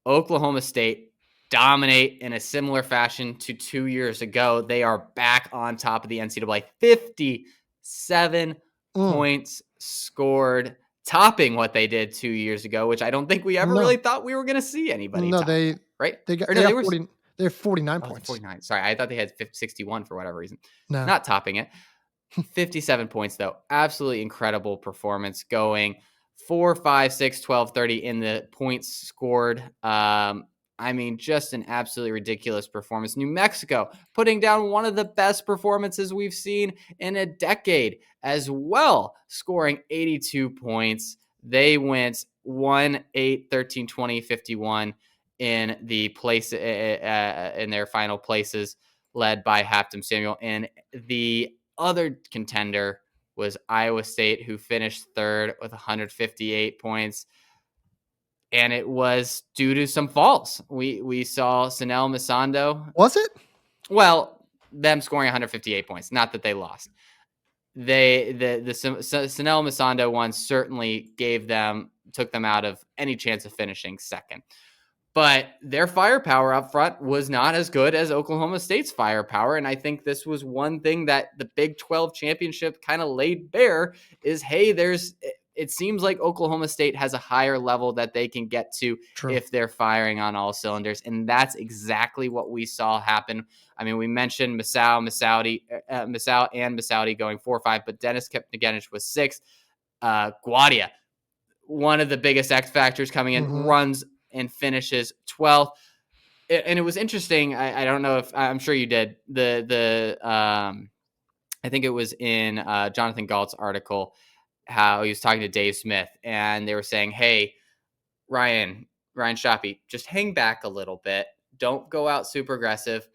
Oklahoma State dominate in a similar fashion to 2 years ago. They are back on top of the NCAA. 57 Mm, points scored, topping what they did 2 years ago, which I don't think we ever no, really thought we were going to see anybody no, top that, right? Or they no, they got were 40. They have 49 oh, the points. 49. Sorry, I thought they had 61 for whatever reason. No, Not topping it. 57 points, though. Absolutely incredible performance going 4, 5, 6, 12, 30 in the points scored. I mean, just an absolutely ridiculous performance. New Mexico putting down one of the best performances we've seen in a decade as well, scoring 82 points. They went 1, 8, 13, 20, 51 in the place in their final places, led by Habtom Samuel. And the other contender was Iowa State, who finished third with 158 points. And it was due to some falls. We saw Sanel Misando. was it? Well, them scoring 158 points. Not that they lost. The Sanel Misando one certainly took them out of any chance of finishing second. but their firepower up front was not as good as Oklahoma State's firepower. And I think this was one thing that the Big 12 championship kind of laid bare is, hey, it seems like Oklahoma State has a higher level that they can get to True. if they're firing on all cylinders. And that's exactly what we saw happen. I mean, we mentioned Masao and Massaudi going 4-5, but Dennis Kipnigenich was 6. Guadia, one of the biggest X factors coming in, Mm-hmm. runs and finishes 12th. And it was interesting. I don't know if I'm sure you did I think it was in Jonathan Galt's article how he was talking to Dave Smith and they were saying, hey, Ryan Shoppy, just hang back a little bit. Don't go out super aggressive.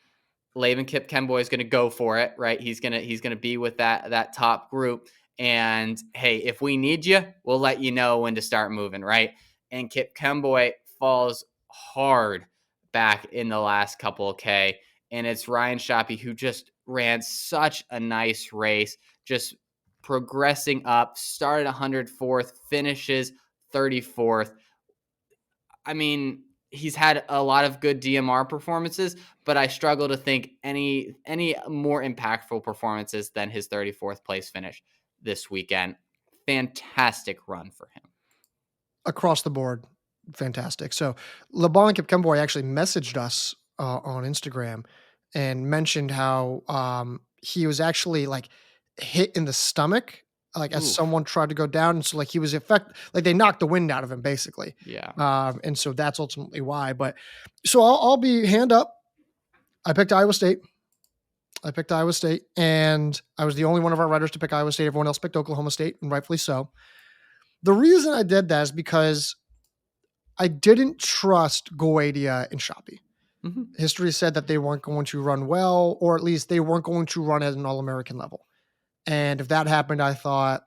Laban Kip Kemboy is going to go for it, right? He's gonna be with that top group. And hey, if we need you, we'll let you know when to start moving, right? And Kip Kemboy falls hard back in the last couple of K. And it's Ryan Shoppy who just ran such a nice race, just progressing up, started 104th, finishes 34th. I mean, he's had a lot of good DMR performances, but I struggle to think any more impactful performances than his 34th place finish this weekend. Fantastic run for him. Across the board, fantastic. So LeBron Kipkemboy actually messaged us on Instagram and mentioned how he was actually like hit in the stomach, like as Oof. someone tried to go down. And so like he was like they knocked the wind out of him basically. Yeah. And so that's ultimately why. But so I'll be hand up. I picked Iowa State. And I was the only one of our writers to pick Iowa State. Everyone else picked Oklahoma State, and rightfully so. The reason I did that is because I didn't trust Goedia and Shoppy. Mm-hmm. History said that they weren't going to run well, or at least they weren't going to run at an All-American level. And if that happened, I thought,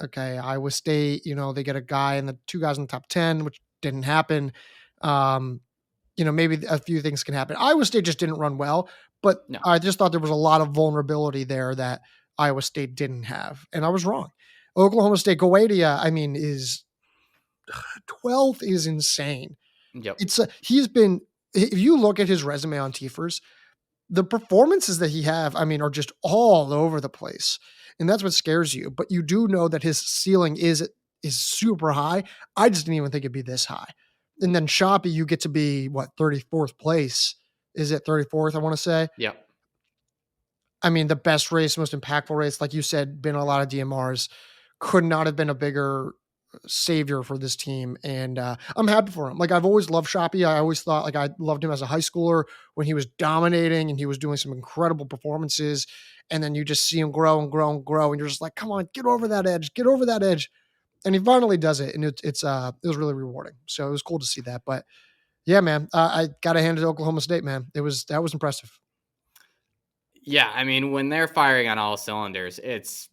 okay, Iowa State, they get a guy in the 2 guys in the top 10, which didn't happen. Maybe a few things can happen. Iowa State just didn't run well, but No. I just thought there was a lot of vulnerability there that Iowa State didn't have. And I was wrong. Oklahoma State Goedia, is 12th is insane. Yep. He's been, if you look at his resume on TFers, the performances that he have, are just all over the place. And that's what scares you. But you do know that his ceiling is super high. I just didn't even think it'd be this high. And then Shoppy, you get to be 34th place. Is it 34th? I want to say. Yep. The best race, most impactful race, like you said, been a lot of DMRs. Could not have been a bigger savior for this team. And I'm happy for him. Like I've always loved Shoppy. I always thought I loved him as a high schooler when he was dominating and he was doing some incredible performances. And then you just see him grow and grow and grow. And you're just like, come on, get over that edge. And he finally does it. And it was really rewarding. So it was cool to see that. But yeah, man, I got to hand it to Oklahoma State, man. That was impressive. Yeah. When they're firing on all cylinders, it's,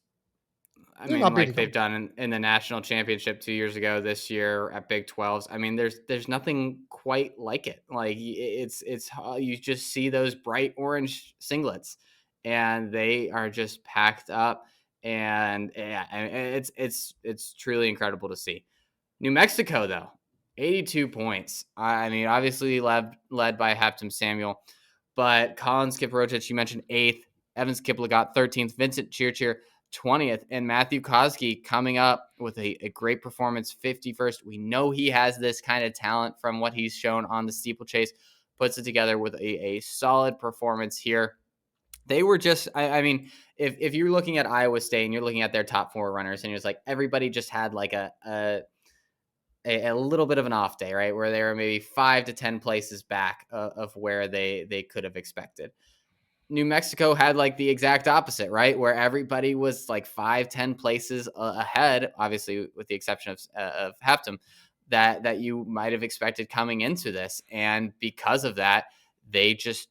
like they've done in the national championship 2 years ago, this year at Big 12s. There's nothing quite like it. Like it's you just see those bright orange singlets and they are just packed up and yeah, it's truly incredible to see. New Mexico though, 82 points. Obviously led by Habtom Samuel, but Colin Skiprotich, you mentioned 8th, Evans Kiplagat 13th, Vincent Cheer 20th, and Matthew Koski coming up with a great performance, 51st. We know he has this kind of talent from what he's shown on the steeplechase, puts it together with a solid performance here. They were just, if you're looking at Iowa State and you're looking at their top 4 runners and you're just like, everybody just had like a little bit of an off day, right? Where they were maybe 5 to 10 places back of where they could have expected. New Mexico had like the exact opposite, right? Where everybody was like 5-10 places ahead, obviously with the exception of Habtom, that you might have expected coming into this. And because of that, they just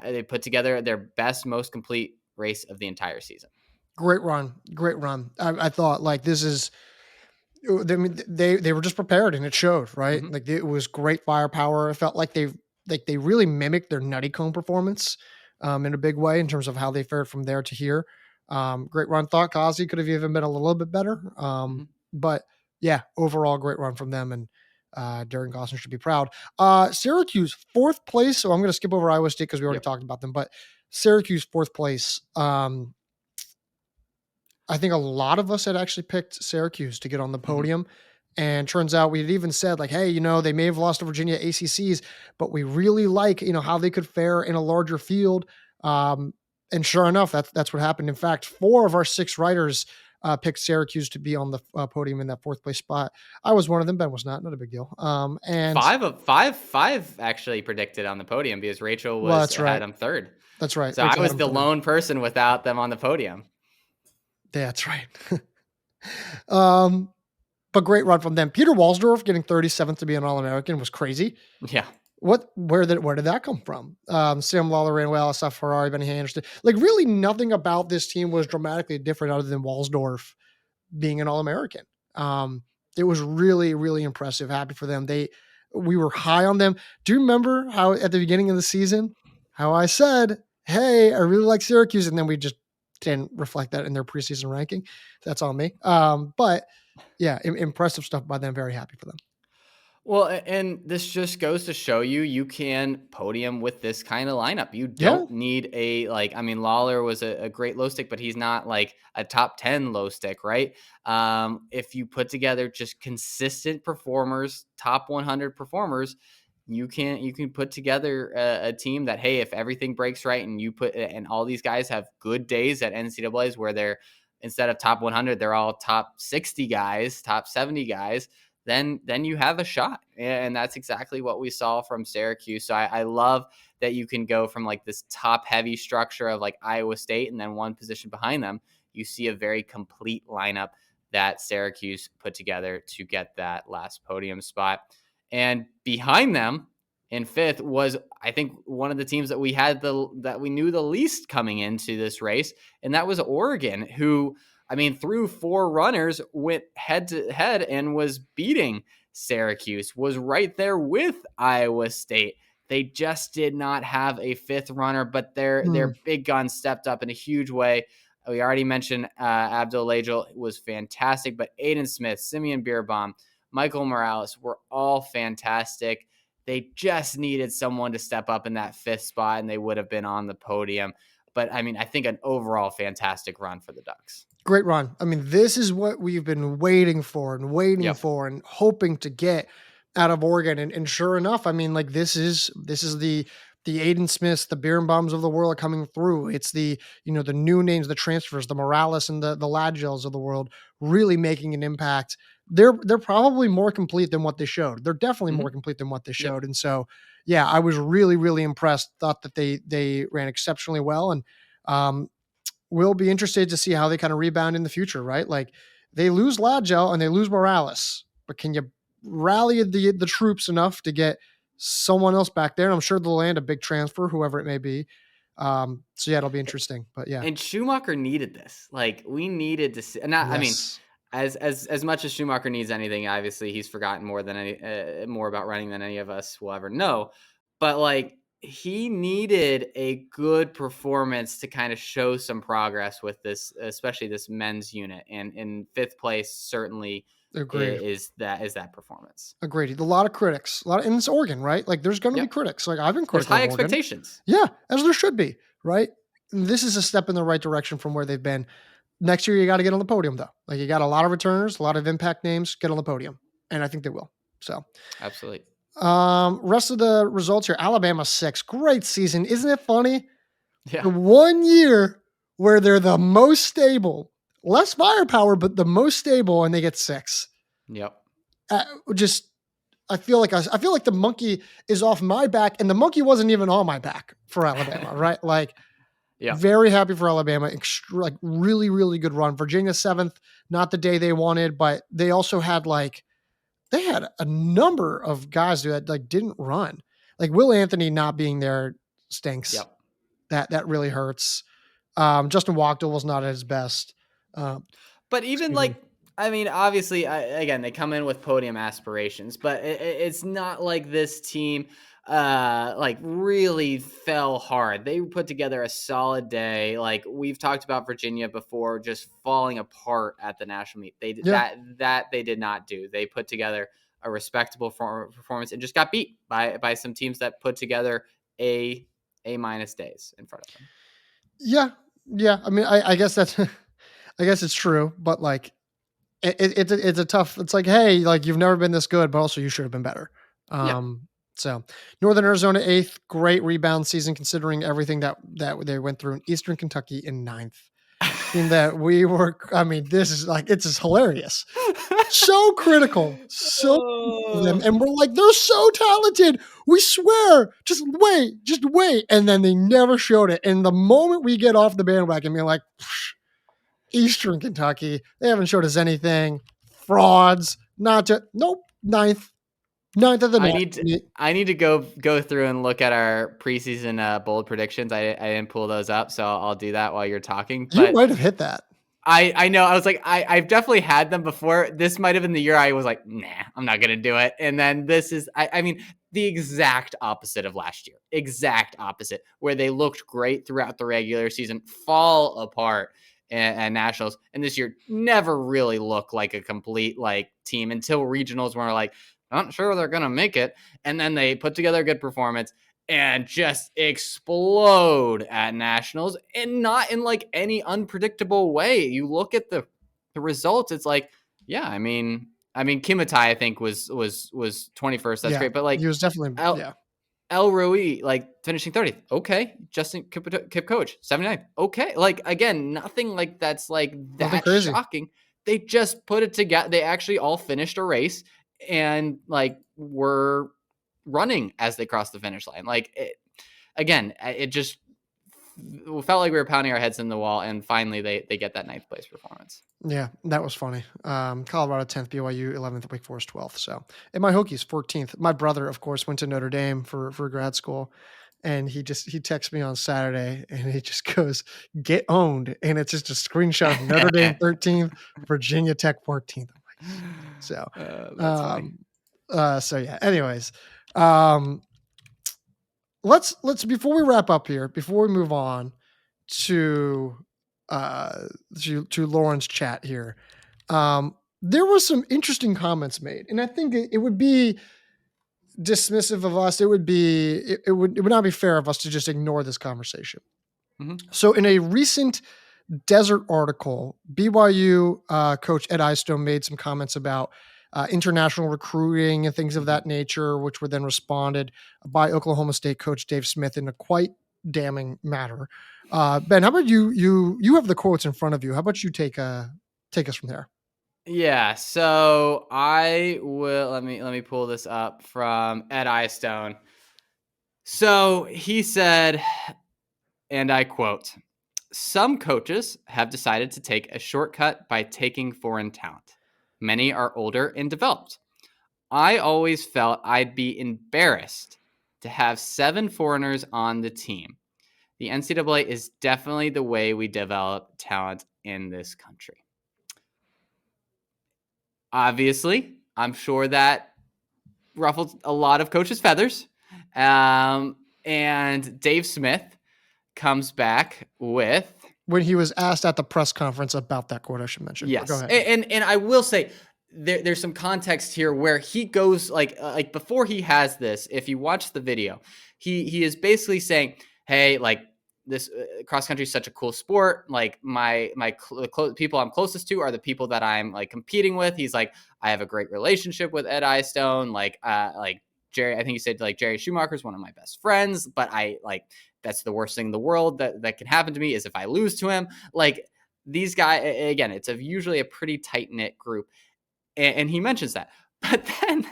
they put together their best, most complete race of the entire season. Great run. I thought like this is, they were just prepared and it showed, right? Mm-hmm. Like it was great firepower. It felt like they really mimicked their Nutty Cone performance in a big way in terms of how they fared from there to here. Great run. Thought Kazi could have even been a little bit better. But yeah, overall great run from them. And Darren Gosling should be proud. Syracuse, 4th place. So I'm going to skip over Iowa State because we already talked about them, but Syracuse, 4th place. I think a lot of us had actually picked Syracuse to get on the podium. And turns out we had even said, like, hey, they may have lost to Virginia ACCs, but we really like, how they could fare in a larger field. And sure enough, that's what happened. In fact, 4 of our 6 writers picked Syracuse to be on the podium in that 4th place spot. I was one of them. Ben was not a big deal. And five actually predicted on the podium because Rachel had them 3rd. That's right. So Rachel I was the lone person without them on the podium. That's right. But great run from them. Peter Walsdorf getting 37th to be an All-American was crazy. Yeah. Where did that come from? Sam Lawler ran well, Asaf Ferrari, Benny Anderson. Like, really nothing about this team was dramatically different other than Walsdorf being an All-American. It was really, really impressive. Happy for them. We were high on them. Do you remember how at the beginning of the season, how I said, hey, I really like Syracuse, and then we just didn't reflect that in their preseason ranking? That's on me. But yeah, impressive stuff by them. Very happy for them. Well, and this just goes to show you can podium with this kind of lineup. You don't need Lawler was a great low stick, but he's not like a top 10 low stick, right? If you put together just consistent performers, top 100 performers, you can put together a team that, hey, if everything breaks right and all these guys have good days at NCAAs where they're, instead of top 100, they're all top 60 guys, top 70 guys, then you have a shot. And that's exactly what we saw from Syracuse. So I love that you can go from like this top heavy structure of like Iowa State and then one position behind them. You see a very complete lineup that Syracuse put together to get that last podium spot. And behind them in 5th was, I think, one of the teams that we knew the least coming into this race. And that was Oregon, who, through 4 runners, went head to head and was beating Syracuse, was right there with Iowa State. They just did not have a 5th runner, but their big guns stepped up in a huge way. We already mentioned Abdul Lajel was fantastic, but Aiden Smith, Simeon Beerbaum, Michael Morales were all fantastic. They just needed someone to step up in that 5th spot, and they would have been on the podium. But, I think an overall fantastic run for the Ducks. Great run. This is what we've been waiting for and hoping to get out of Oregon. And sure enough, this is the Aiden Smiths, the Birnbaums of the world are coming through. It's the new names, the transfers, the Morales and the Lagels of the world really making an impact. They're probably more complete than what they showed. They're definitely more complete than what they showed. And so, yeah, I was really, really impressed. Thought that they ran exceptionally well. And, we'll be interested to see how they kind of rebound in the future, right? Like, they lose Lagel and they lose Morales, but can you rally the troops enough to get someone else back there? And I'm sure they'll land a big transfer, whoever it may be. So yeah, it'll be interesting, but yeah. And Schumacher needed this. Like, we needed to see, as much as Schumacher needs anything, obviously he's forgotten more about running than any of us will ever know. But like, he needed a good performance to kind of show some progress with this, especially this men's unit. And in 5th place, certainly is that performance. Agreed. A lot of critics, and it's Oregon, right? Like, there's going to be critics. Like, I've been critical. There's high expectations. Yeah, as there should be, right? And this is a step in the right direction from where they've been. Next year, you got to get on the podium, though. Like, you got a lot of returners, a lot of impact names. Get on the podium, and I think they will. So, absolutely. Rest of the results here: Alabama 6, great season. Isn't it funny? Yeah. The 1 year where they're the most stable, less firepower, but the most stable, and they get 6. Yep. I feel like the monkey is off my back, and the monkey wasn't even on my back for Alabama, right? Like, very happy for Alabama. Like, really, really good run. Virginia 7th, not the day they wanted, but they also had they had a number of guys who had didn't run. Like, Will Anthony not being there stinks. Yep. That really hurts. Justin Wachtel was not at his best. But even obviously, again, they come in with podium aspirations, but it's not like this team really fell hard. They put together a solid day. Like, we've talked about Virginia before, just falling apart at the national meet. They did not do. They put together a respectable performance and just got beat by some teams that put together A minus days in front of them. Yeah. I mean, I guess that's, I guess it's true, but like, it's a tough. It's like, hey, like you've never been this good, but also you should have been better. Yeah. So Northern Arizona 8th, great rebound season considering everything that they went through. In Eastern Kentucky in 9th. In that we were, I mean, this is like it's just hilarious. So critical, so of them, and we're like, they're so talented. We swear, just wait, and then they never showed it. And the moment we get off the bandwagon, we're like, Eastern Kentucky, they haven't showed us anything. Frauds, nope, ninth of the night. I need to go through and look at our preseason bold predictions. I didn't pull those up, so I'll do that while you're talking. You might have hit that. I know. I was like, I've definitely had them before. This might have been the year I was like, nah, I'm not gonna do it. And then this is, I mean, the exact opposite of last year. Exact opposite, where they looked great throughout the regular season, fall apart and nationals, and this year never really looked like a complete like team until regionals where like, not sure they're gonna make it, and then they put together a good performance and just explode at nationals, and not in like any unpredictable way. You look at the results, it's like, yeah, I mean Kimatai I think was 21st. That's great, but like he was definitely El Rui like finishing 30th. Okay, Justin Kipcoach 79th. Okay, like again, nothing like that's like that shocking. They just put it together. They actually all finished a race and like were running as they crossed the finish line. Like it just felt like we were pounding our heads in the wall, and finally they get that 9th place performance. Yeah, that was funny. Colorado 10th, BYU 11th, Wake Forest 12th. So, and my Hokies 14th. My brother, of course, went to Notre Dame for grad school, and he texts me on Saturday, and he just goes, "Get owned," and it's just a screenshot of Notre Dame 13th, Virginia Tech 14th. I'm like, so, that's funny. So yeah. Anyways, let's before we wrap up here, before we move on to Lauren's chat here, there were some interesting comments made, and I think it would be dismissive of us. It would not be fair of us to just ignore this conversation. Mm-hmm. So in a recent Desert article, BYU coach Ed Eyestone made some comments about international recruiting and things of that nature, which were then responded by Oklahoma State coach Dave Smith in a quite damning manner. Ben, how about you have the quotes in front of you. How about you take us from there? Yeah, so I will let me pull this up from Ed Eyestone. So he said, and I quote, "Some coaches have decided to take a shortcut by taking foreign talent. Many are older and developed. I always felt I'd be embarrassed to have 7 foreigners on the team. The NCAA is definitely the way we develop talent in this country." Obviously, I'm sure that ruffled a lot of coaches' feathers. And Dave Smith comes back with, when he was asked at the press conference about that quote, I should mention. Yes. Go ahead. And I will say there's some context here where he goes like before he has this, if you watch the video, he is basically saying, hey, like this cross country is such a cool sport. Like my people I'm closest to are the people that I'm like competing with. He's like, I have a great relationship with Ed Eyestone. Like Jerry, I think he said like Jerry Schumacher is one of my best friends, but I like, that's the worst thing in the world that can happen to me is if I lose to him. Like these guys, again, it's usually a pretty tight knit group. And he mentions that, but then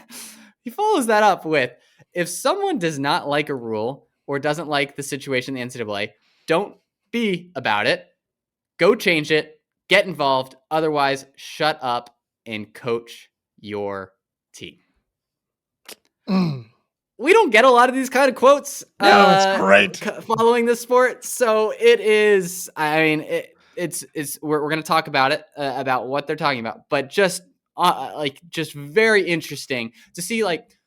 he follows that up with, if someone does not like a rule or doesn't like the situation in the NCAA, don't be about it. Go change it. Get involved. Otherwise, shut up and coach your team. We don't get a lot of these kind of quotes. No, it's great. Following this sport. So it is, I mean, we're going to talk about it, about what they're talking about, but just very interesting to see like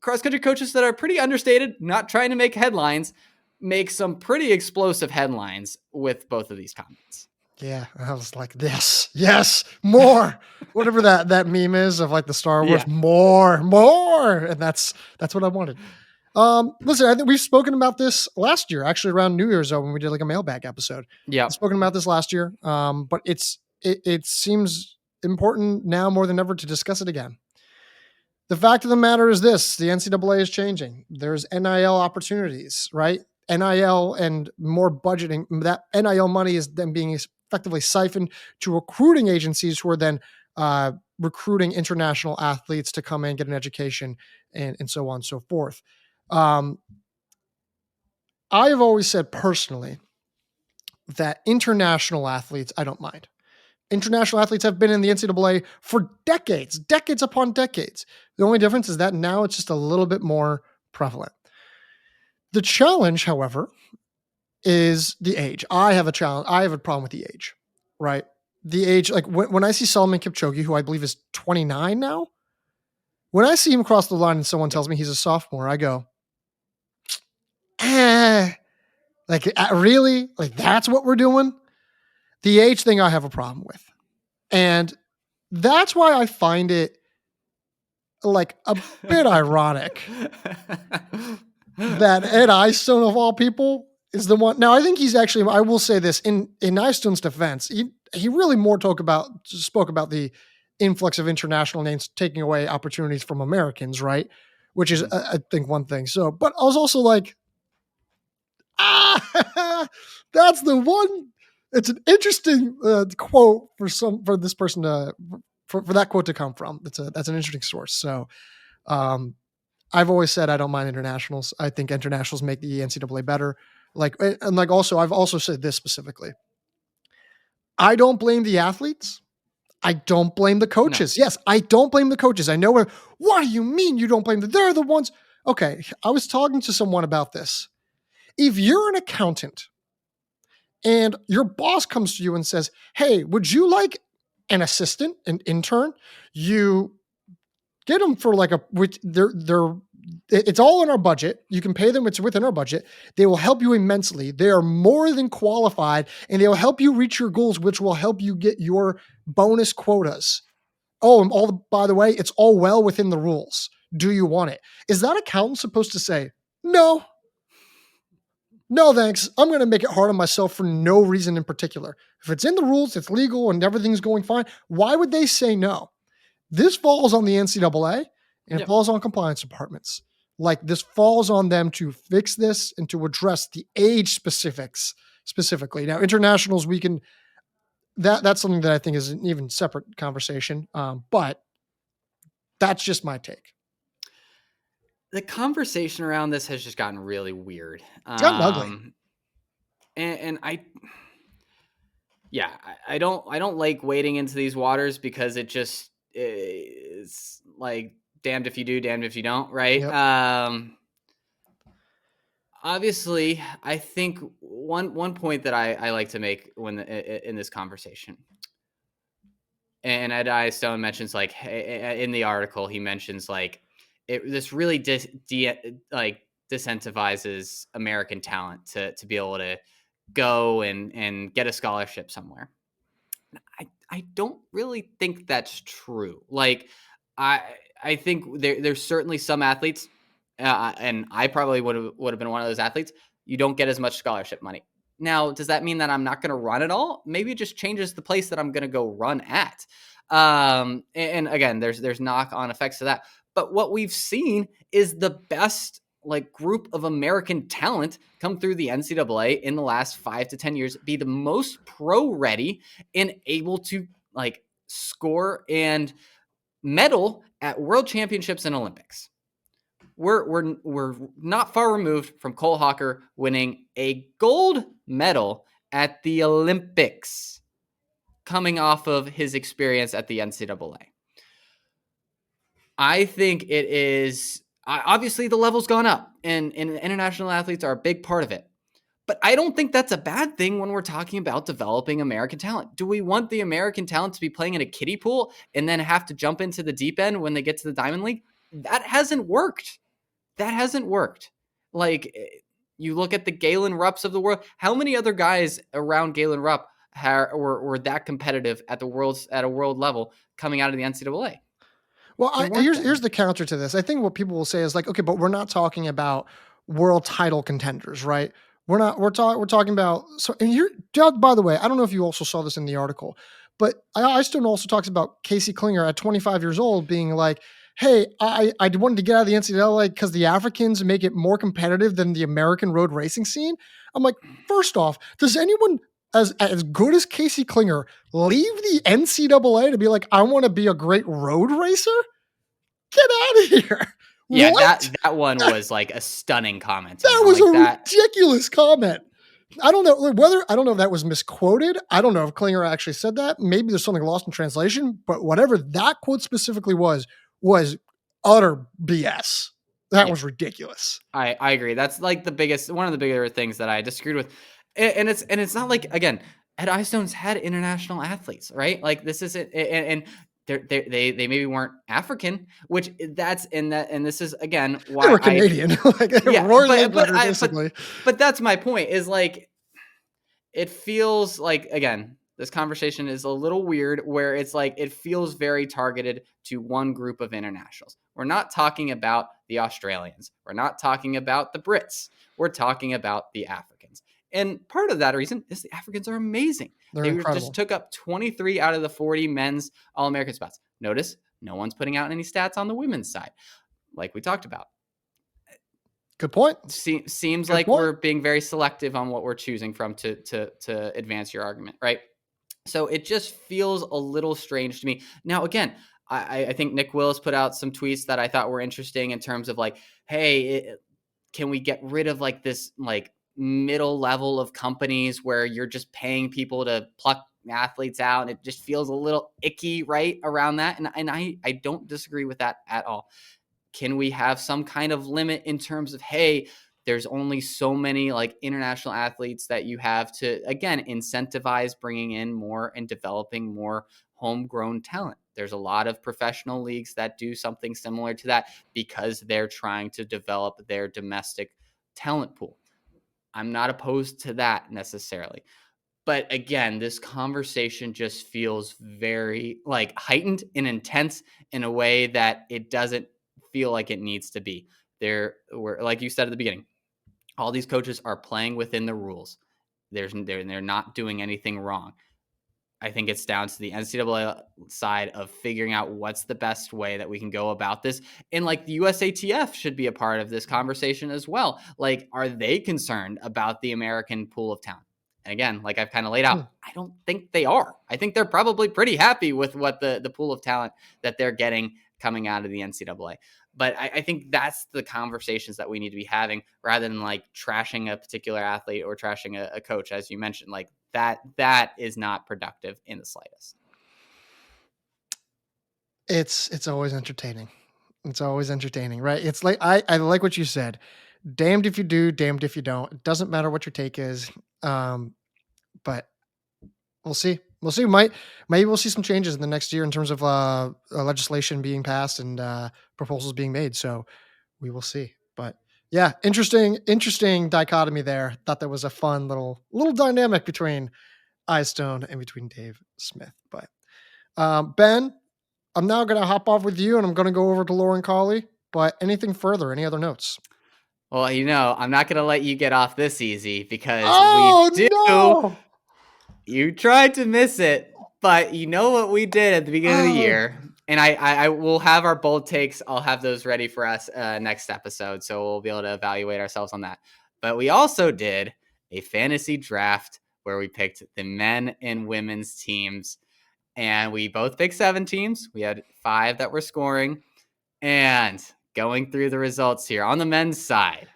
cross-country coaches that are pretty understated, not trying to make headlines, make some pretty explosive headlines with both of these comments. Yeah, I was like, yes, more. Whatever that meme is of like the Star Wars, Yeah. more, and that's what I wanted. Listen, I think we've spoken about this last year, actually around New Year's when we did like a mailbag episode. We've Yep. spoken about this last year, but it seems important now more than ever to discuss it again. The fact of the matter is this: the NCAA is changing. There's NIL opportunities, right? NIL and more budgeting. That NIL money is then being effectively siphoned to recruiting agencies who are then recruiting international athletes to come in, get an education, and so on and so forth. Um, I have always said personally that international athletes, I don't mind. International athletes have been in the NCAA for decades, decades upon decades. The only difference is that now it's just a little bit more prevalent. The challenge, however, is the age. I have a challenge. I have a problem with the age, right? The age, like when I see Solomon Kipchoge, who I believe is 29 now, when I see him cross the line and someone tells me he's a sophomore, I go, eh, like really? Like that's what we're doing? The age thing I have a problem with. And that's why I find it like a bit ironic that Ed Eyestone of all people is the one. Now I think he's actually. I will say this in Eyestone's defense, he really more spoke about the influx of international names taking away opportunities from Americans, right? Which is I think one thing. So, but I was also like, that's the one. It's an interesting quote for this person to for that quote to come from. That's an interesting source. So, I've always said I don't mind internationals. I think internationals make the NCAA better. I've also said this specifically. I don't blame the athletes. I don't blame the No. coaches. Yes, I don't blame the coaches. I know what do you mean you don't blame them? They're the ones. Okay, I was talking to someone about this. If you're an accountant and your boss comes to you and says, "Hey, would you like an assistant, an intern?" You get them for like they're it's all in our budget. You can pay them. It's within our budget. They will help you immensely. They are more than qualified and they will help you reach your goals, which will help you get your bonus quotas. Oh, and by the way, it's all well within the rules. Do you want it? Is that accountant supposed to say, no, thanks. I'm going to make it hard on myself for no reason in particular. If it's in the rules, it's legal and everything's going fine. Why would they say no? This falls on the NCAA and it falls on compliance departments. Like this falls on them to fix this and to address the age specifics specifically. Now, internationals, we can, that's something that I think is an even separate conversation. But that's just my take. The conversation around this has just gotten really weird. It's gotten ugly. And I don't like wading into these waters because it just is like damned if you do, damned if you don't, right? Yep. Obviously, I think one point that I like to make in this conversation, and Ed Eyestone mentions like in the article, he mentions like this really disincentivizes American talent to be able to go and get a scholarship somewhere. I don't really think that's true. Like I think there's certainly some athletes, and I probably would have been one of those athletes. You don't get as much scholarship money. Now, does that mean that I'm not going to run at all? Maybe it just changes the place that I'm going to go run at. And again, there's knock-on effects to that. But what we've seen is the best like group of American talent come through the NCAA in the last 5 to 10 years, be the most pro ready and able to like score and medal at world championships and Olympics. We're not far removed from Cole Hawker winning a gold medal at the Olympics, coming off of his experience at the NCAA. I think it is obviously the level's gone up, and international athletes are a big part of it. But I don't think that's a bad thing when we're talking about developing American talent. Do we want the American talent to be playing in a kiddie pool and then have to jump into the deep end when they get to the Diamond League? That hasn't worked. Like, you look at the Galen Rupps of the world. How many other guys around Galen Rupp were that competitive at a world level coming out of the NCAA. Well, here's the counter to this. I think what people will say is like, okay, but we're not talking about world title contenders, right? We're talking about so. And you're, by the way, I don't know if you also saw this in the article, but Eyestone also talks about Casey Klinger at 25 years old being like, hey, I wanted to get out of the NCAA because the Africans make it more competitive than the American road racing scene. I'm like, first off, does anyone as good as Casey Klinger leave the NCAA to be like, I want to be a great road racer? Get out of here. Yeah, What? that one was like a stunning comment. That was a ridiculous comment. I don't know if that was misquoted. I don't know if Klinger actually said that. Maybe there's something lost in translation, but whatever that quote specifically was utter BS. That was ridiculous. I agree. That's like one of the bigger things that I disagreed with. And it's not like, again, Ed Eyestone's had international athletes, right? Like this is it. And they maybe weren't African, which that's in that. And this is again, why they were Canadian. But that's my point is like, it feels like, again, this conversation is a little weird where it's like, it feels very targeted to one group of internationals. We're not talking about the Australians. We're not talking about the Brits. We're talking about the Africans. And part of that reason is the Africans are amazing. They just took up 23 out of the 40 men's All-American spots. Notice no one's putting out any stats on the women's side, like we talked about. Good point. Seems like we're being very selective on what we're choosing from to advance your argument, right? So it just feels a little strange to me. Now, again, I think Nick Willis put out some tweets that I thought were interesting in terms of like, hey, can we get rid of like this like middle level of companies where you're just paying people to pluck athletes out? And it just feels a little icky right around that. And I don't disagree with that at all. Can we have some kind of limit in terms of, hey, there's only so many like international athletes that you have to, again, incentivize bringing in more and developing more homegrown talent. There's a lot of professional leagues that do something similar to that because they're trying to develop their domestic talent pool. I'm not opposed to that necessarily. But again, this conversation just feels very like heightened and intense in a way that it doesn't feel like it needs to be. They're like you said at the beginning, all these coaches are playing within the rules. They're not doing anything wrong. I think it's down to the NCAA side of figuring out what's the best way that we can go about this. And like the USATF should be a part of this conversation as well. Like, are they concerned about the American pool of talent? And again, like I've kind of laid out, I don't think they are. I think they're probably pretty happy with what the pool of talent that they're getting coming out of the NCAA. But I think that's the conversations that we need to be having rather than like trashing a particular athlete or trashing a coach, as you mentioned. Like that is not productive in the slightest. It's always entertaining. It's always entertaining, right? It's like I like what you said. Damned if you do, damned if you don't. It doesn't matter what your take is. But we'll see. We'll see. Maybe we'll see some changes in the next year in terms of legislation being passed and proposals being made. So we will see. But yeah, interesting dichotomy there. Thought there was a fun little dynamic between Eyestone and between Dave Smith. But Ben, I'm now going to hop off with you and I'm going to go over to Lauren Cawley. But anything further? Any other notes? Well, I'm not going to let you get off this easy because we do. No! You tried to miss it, but you know what we did at the beginning of the year. And I will have our bold takes. I'll have those ready for us next episode. So we'll be able to evaluate ourselves on that. But we also did a fantasy draft where we picked the men and women's teams. And we both picked 7 teams. We had 5 that were scoring. And going through the results here on the men's side,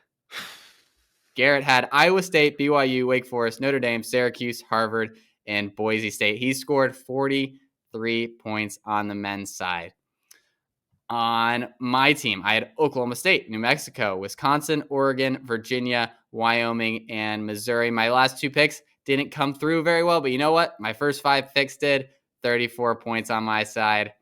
Garrett had Iowa State, BYU, Wake Forest, Notre Dame, Syracuse, Harvard, and Boise State. He scored 43 points on the men's side. On my team, I had Oklahoma State, New Mexico, Wisconsin, Oregon, Virginia, Wyoming, and Missouri. My last 2 picks didn't come through very well, but you know what? My first 5 picks did. 34 points on my side.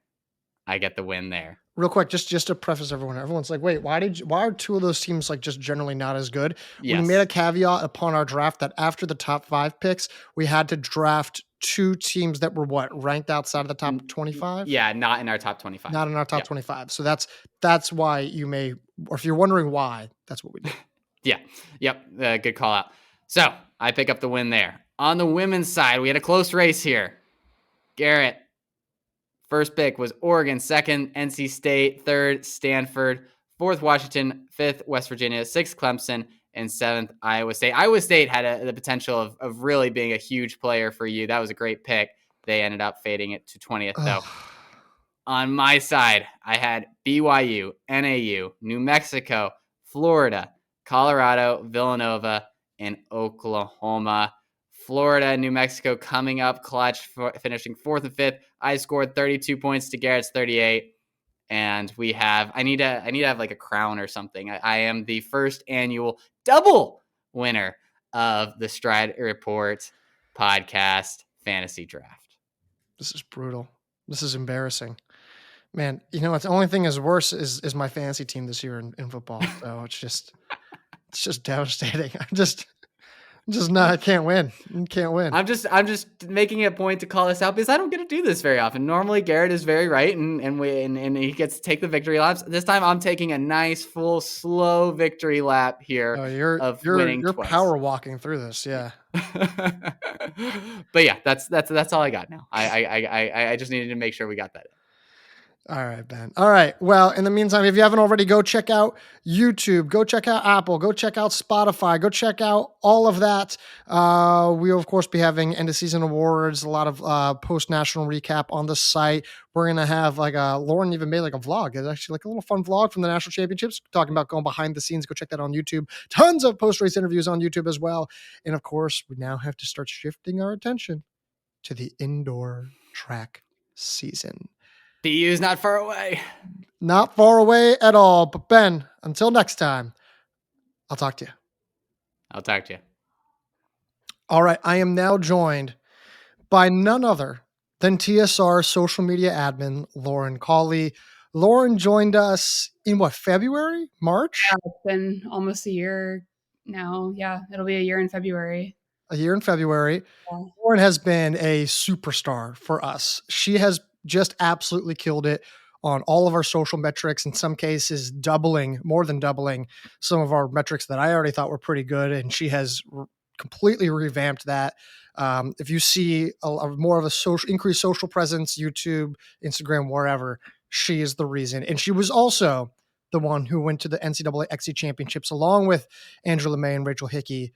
I get the win there. Real quick, just to preface everyone's like, wait, why are 2 of those teams like just generally not as good? Yes. We made a caveat upon our draft that after the top 5 picks, we had to draft two teams that were ranked outside of the top 25? Yeah, not in our top 25. Not in our top Yep. 25. So that's why you may, or if you're wondering why, that's what we did. Yeah. Yep. Good call out. So I pick up the win there. On the women's side, we had a close race here. Garrett, first pick was Oregon, second NC State, third Stanford, fourth Washington, fifth West Virginia, sixth Clemson, and seventh Iowa State. Iowa State had the potential of really being a huge player for you. That was a great pick. They ended up fading it to 20th though. On my side, I had BYU, NAU, New Mexico, Florida, Colorado, Villanova, and Oklahoma. Florida and New Mexico coming up clutch, finishing fourth and fifth. I scored 32 points to Garrett's 38. And I need to have like a crown or something. I am the first annual double winner of the Stride Report podcast fantasy draft. This is brutal. This is embarrassing. Man, you know what? The only thing is worse is my fantasy team this year in football. So it's just devastating. I'm just not. I can't win. Can't win. I'm just making a point to call this out because I don't get to do this very often. Normally, Garrett is very right, and he gets to take the victory laps. This time, I'm taking a nice, full, slow victory lap here winning you're twice. Power walking through this, yeah. But yeah, that's all I got now. I just needed to make sure we got that. All right, Ben. All right. Well, in the meantime, if you haven't already, go check out YouTube, go check out Apple, go check out Spotify, go check out all of that. We'll, of course, be having end of season awards, a lot of post-national recap on the site. We're going to have Lauren even made like a vlog. It's actually like a little fun vlog from the national championships, talking about going behind the scenes. Go check that on YouTube. Tons of post-race interviews on YouTube as well. And of course, we now have to start shifting our attention to the indoor track season. BU's not far away. Not far away at all. But Ben, until next time, I'll talk to you. I'll talk to you. All right. I am now joined by none other than TSR social media admin, Lauren Cawley. Lauren joined us in February? March? Yeah, it's been almost a year now. Yeah, it'll be a year in February. A year in February. Yeah. Lauren has been a superstar for us. She has just absolutely killed it on all of our social metrics, in some cases more than doubling some of our metrics that I already thought were pretty good. And she has completely revamped that. If you see more of a increased social presence, YouTube, Instagram, wherever, she is the reason. And she was also the one who went to the NCAA XC Championships along with Andrew LeMay and Rachel Hickey.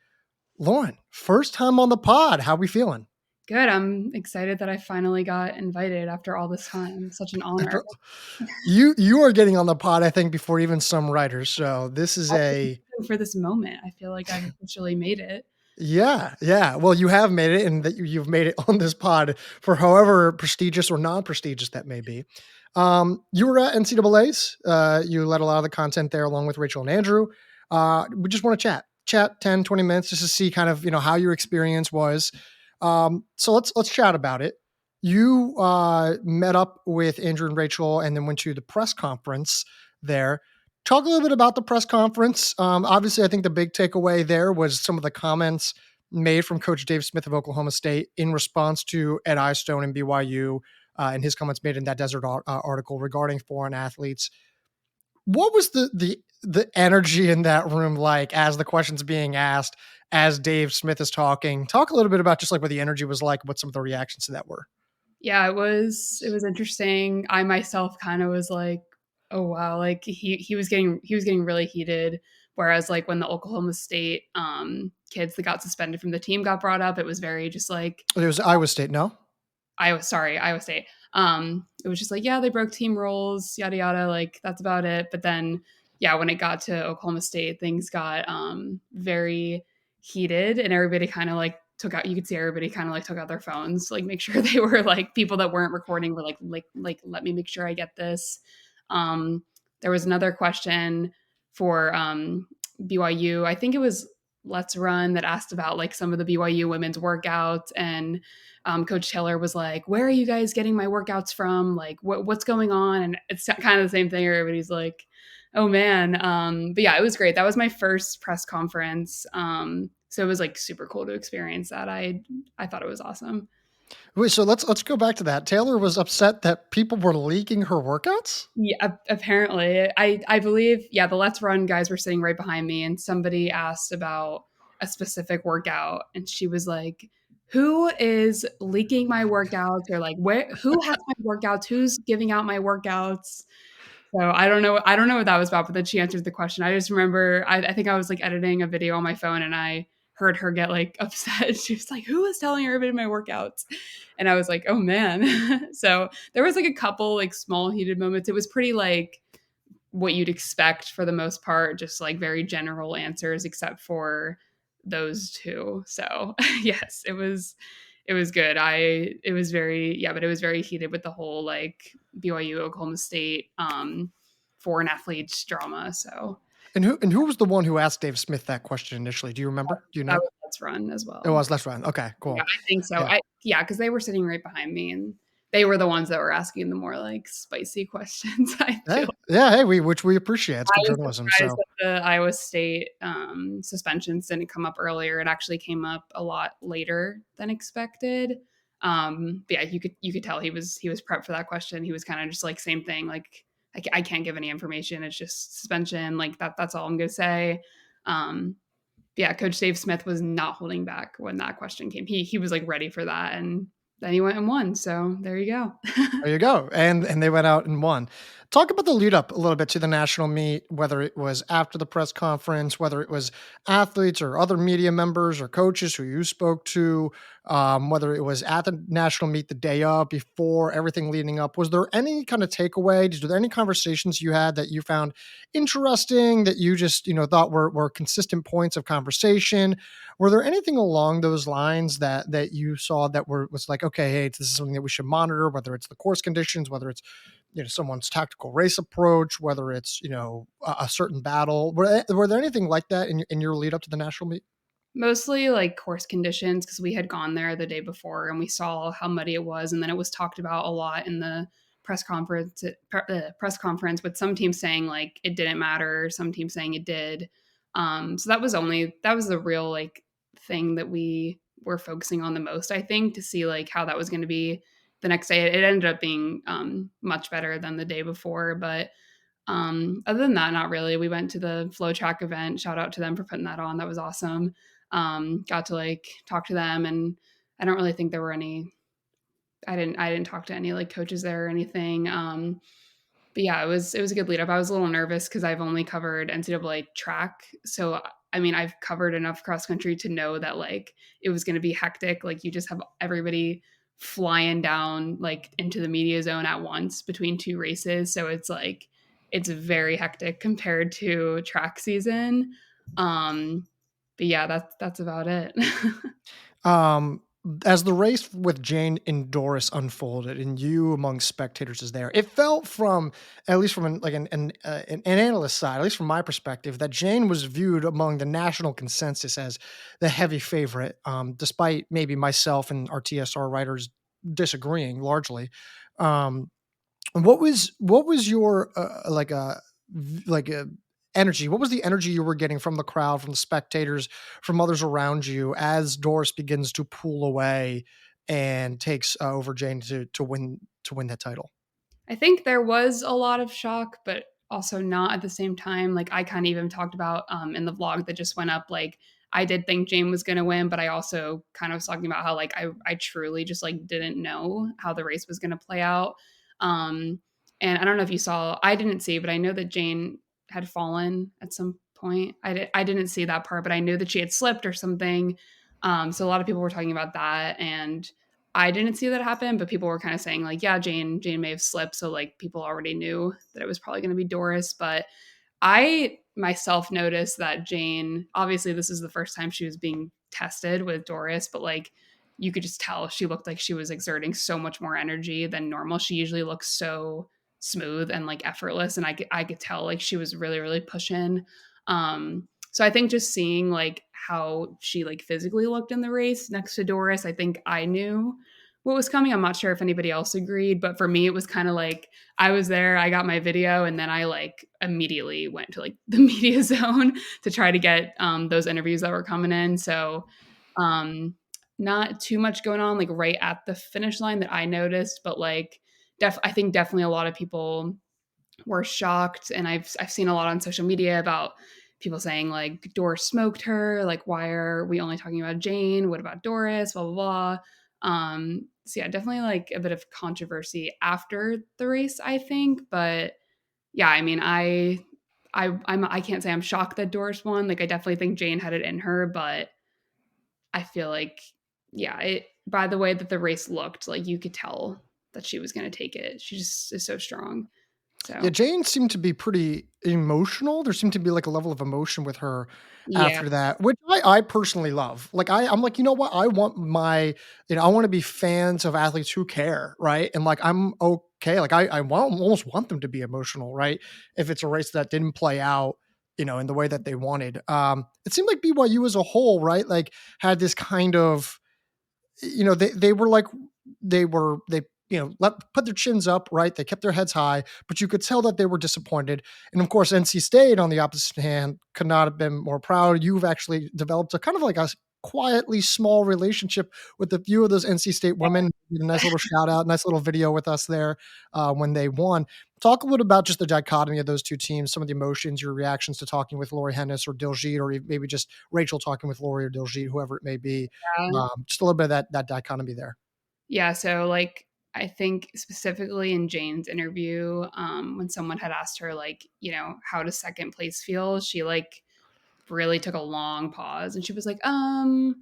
Lauren, first time on the pod. How are we feeling? Good. I'm excited that I finally got invited after all this time. Such an honor. You are getting on the pod, I think, before even some writers. So this is for this moment. I feel like I've officially made it. Yeah. Well, you have made it, and that you've made it on this pod for however prestigious or non-prestigious that may be. You were at NCAA's. You led a lot of the content there along with Rachel and Andrew. We just want to chat 10, 20 minutes just to see kind of, how your experience was. So let's chat about it. You met up with Andrew and Rachel and then went to the press conference there. Talk a little bit about the press conference. Obviously, I think the big takeaway there was some of the comments made from Coach Dave Smith of Oklahoma State in response to Ed Eyestone and BYU and his comments made in that Desert article regarding foreign athletes. What was the energy in that room like as the questions being asked, as Dave Smith is talking? Talk a little bit about just like what the energy was like, what some of the reactions to that were. Yeah, it was interesting. I myself kind of was like, oh wow, like he was getting really heated. Whereas like when the Oklahoma State kids that got suspended from the team got brought up, it was very just like it was Iowa State, no? Iowa State. It was just like, yeah, they broke team rules, yada yada, like that's about it. But then yeah, when it got to Oklahoma State, things got very heated and everybody kind of like took out their phones, like make sure they were like people that weren't recording were like let me make sure I get this. There was another question for BYU. I think it was Let's Run that asked about like some of the BYU women's workouts, and Coach Taylor was like, where are you guys getting my workouts from? Like what's going on? And it's kind of the same thing. Everybody's like, oh man. But yeah, it was great. That was my first press conference. So it was like super cool to experience that. I thought it was awesome. Wait, so let's go back to that. Taylor was upset that people were leaking her workouts? Yeah, apparently. I believe, yeah, the Let's Run guys were sitting right behind me, and somebody asked about a specific workout, and she was like, "Who is leaking my workouts?" Or like, who has my workouts? Who's giving out my workouts? So I don't know what that was about, but then she answered the question. I just remember I think I was like editing a video on my phone and I heard her get like upset. She was like, "Who is telling everybody my workouts?" And I was like, "Oh man." So there was like a couple like small heated moments. It was pretty like what you'd expect for the most part, just like very general answers, except for those two. So yes, it was good. It was very, yeah, but it was very heated with the whole like BYU Oklahoma State foreign athletes drama. So And who was the one who asked Dave Smith that question initially? Do you remember? Do you that know? was Let's Run as It well. was Let's Run. Okay, Yeah, cool. I think so. Yeah. Yeah, because they were sitting right behind me and they were the ones that were asking the more like spicy questions, I Hey, feel. yeah, hey, which we appreciate. It's I good was journalism. surprised So, that the Iowa State suspensions didn't come up earlier. It actually came up a lot later than expected. But yeah, you could tell he was prepped for that question. He was kind of just like same thing. Like I can't give any information. It's just suspension. Like that's all I'm gonna say. Um, yeah, Coach Dave Smith was not holding back when that question came. He was like ready for that, and then he went and won. So there you go. there you go. And they went out and won. Talk about the lead up a little bit to the national meet, whether it was after the press conference, whether it was athletes or other media members or coaches who you spoke to, whether it was at the national meet the day of, before, everything leading up. Was there any kind of takeaway? Were there any conversations you had that you found interesting, that you just, thought were consistent points of conversation? Were there anything along those lines that you saw that was like, okay, hey, this is something that we should monitor, whether it's the course conditions, whether it's someone's tactical race approach, whether it's a certain battle? Were there anything like that in your lead up to the national meet? Mostly like course conditions because we had gone there the day before and we saw how muddy it was, and then it was talked about a lot in the press conference with some teams saying like it didn't matter, some teams saying it did. So that was the real like thing that we were focusing on the most, I think, to see like how that was going to be the next day. It ended up being much better than the day before, but other than that, not really. We went to the flow track event. Shout out to them for putting that on. That was awesome. Got to like talk to them, and I don't really think there were any. I didn't talk to any like coaches there or anything. But yeah, it was a good lead up. I was a little nervous because I've only covered NCAA track, so I mean I've covered enough cross country to know that like it was going to be hectic. Like you just have everybody flying down like into the media zone at once between two races, so it's like it's very hectic compared to track season. Um, but yeah, that's about it. Um, as the race with Jane and Doris unfolded, and you among spectators is there, it felt from, at least from an analyst side, at least from my perspective, that Jane was viewed among the national consensus as the heavy favorite, despite maybe myself and our TSR writers disagreeing largely. Um, what was your like a energy? What was the energy you were getting from the crowd, from the spectators, from others around you as Doris begins to pull away and takes over Jane to win that title? I think there was a lot of shock, but also not at the same time. Like I kind of even talked about in the vlog that just went up, like I did think Jane was going to win, but I also kind of was talking about how like I truly just like didn't know how the race was going to play out. Um, and I don't know if you saw, I didn't see, but I know that Jane had fallen at some point. I didn't see that part, but I knew that she had slipped or something. So a lot of people were talking about that, and I didn't see that happen, but people were kind of saying like, yeah, Jane may have slipped, so like people already knew that it was probably going to be Doris. But I myself noticed that Jane, obviously, this is the first time she was being tested with Doris, but like you could just tell she looked like she was exerting so much more energy than normal. She usually looks so smooth and like effortless, and I could tell like she was really really pushing. So I think just seeing like how she like physically looked in the race next to Doris, I think I knew what was coming. I'm not sure if anybody else agreed, but for me it was kind of like I was there, I got my video, and then I like immediately went to like the media zone to try to get those interviews that were coming in. So um not too much going on like right at the finish line that I noticed, but like I think definitely a lot of people were shocked, and I've seen a lot on social media about people saying like Doris smoked her, like why are we only talking about Jane? What about Doris? Blah blah blah. So yeah, definitely like a bit of controversy after the race, I think, but yeah, I mean, I can't say I'm shocked that Doris won. Like I definitely think Jane had it in her, but I feel like yeah, it by the way that the race looked, like you could tell that she was going to take it. She just is so strong. Yeah, So Jane seemed to be pretty emotional. There seemed to be like a level of emotion with her yeah, after that, which I personally love. Like I'm like, you know what? I want my, I want to be fans of athletes who care, right? And like I'm okay. Like almost want them to be emotional, right? If it's a race that didn't play out, in the way that they wanted. It seemed like BYU as a whole, right? Like had this kind of, they were like they put their chins up, right? They kept their heads high, but you could tell that they were disappointed. And of course, NC State, on the opposite hand, could not have been more proud. You've actually developed a kind of like a quietly small relationship with a few of those NC State women. You did a nice little shout out, nice little video with us there when they won. Talk a little about just the dichotomy of those two teams, some of the emotions, your reactions to talking with Lori Hennis or Diljeet, or maybe just Rachel talking with Lori or Diljeet, whoever it may be. Just a little bit of that dichotomy there. yeah. So like I think specifically in Jane's interview, when someone had asked her like, how does second place feel, she like really took a long pause, and she was like, and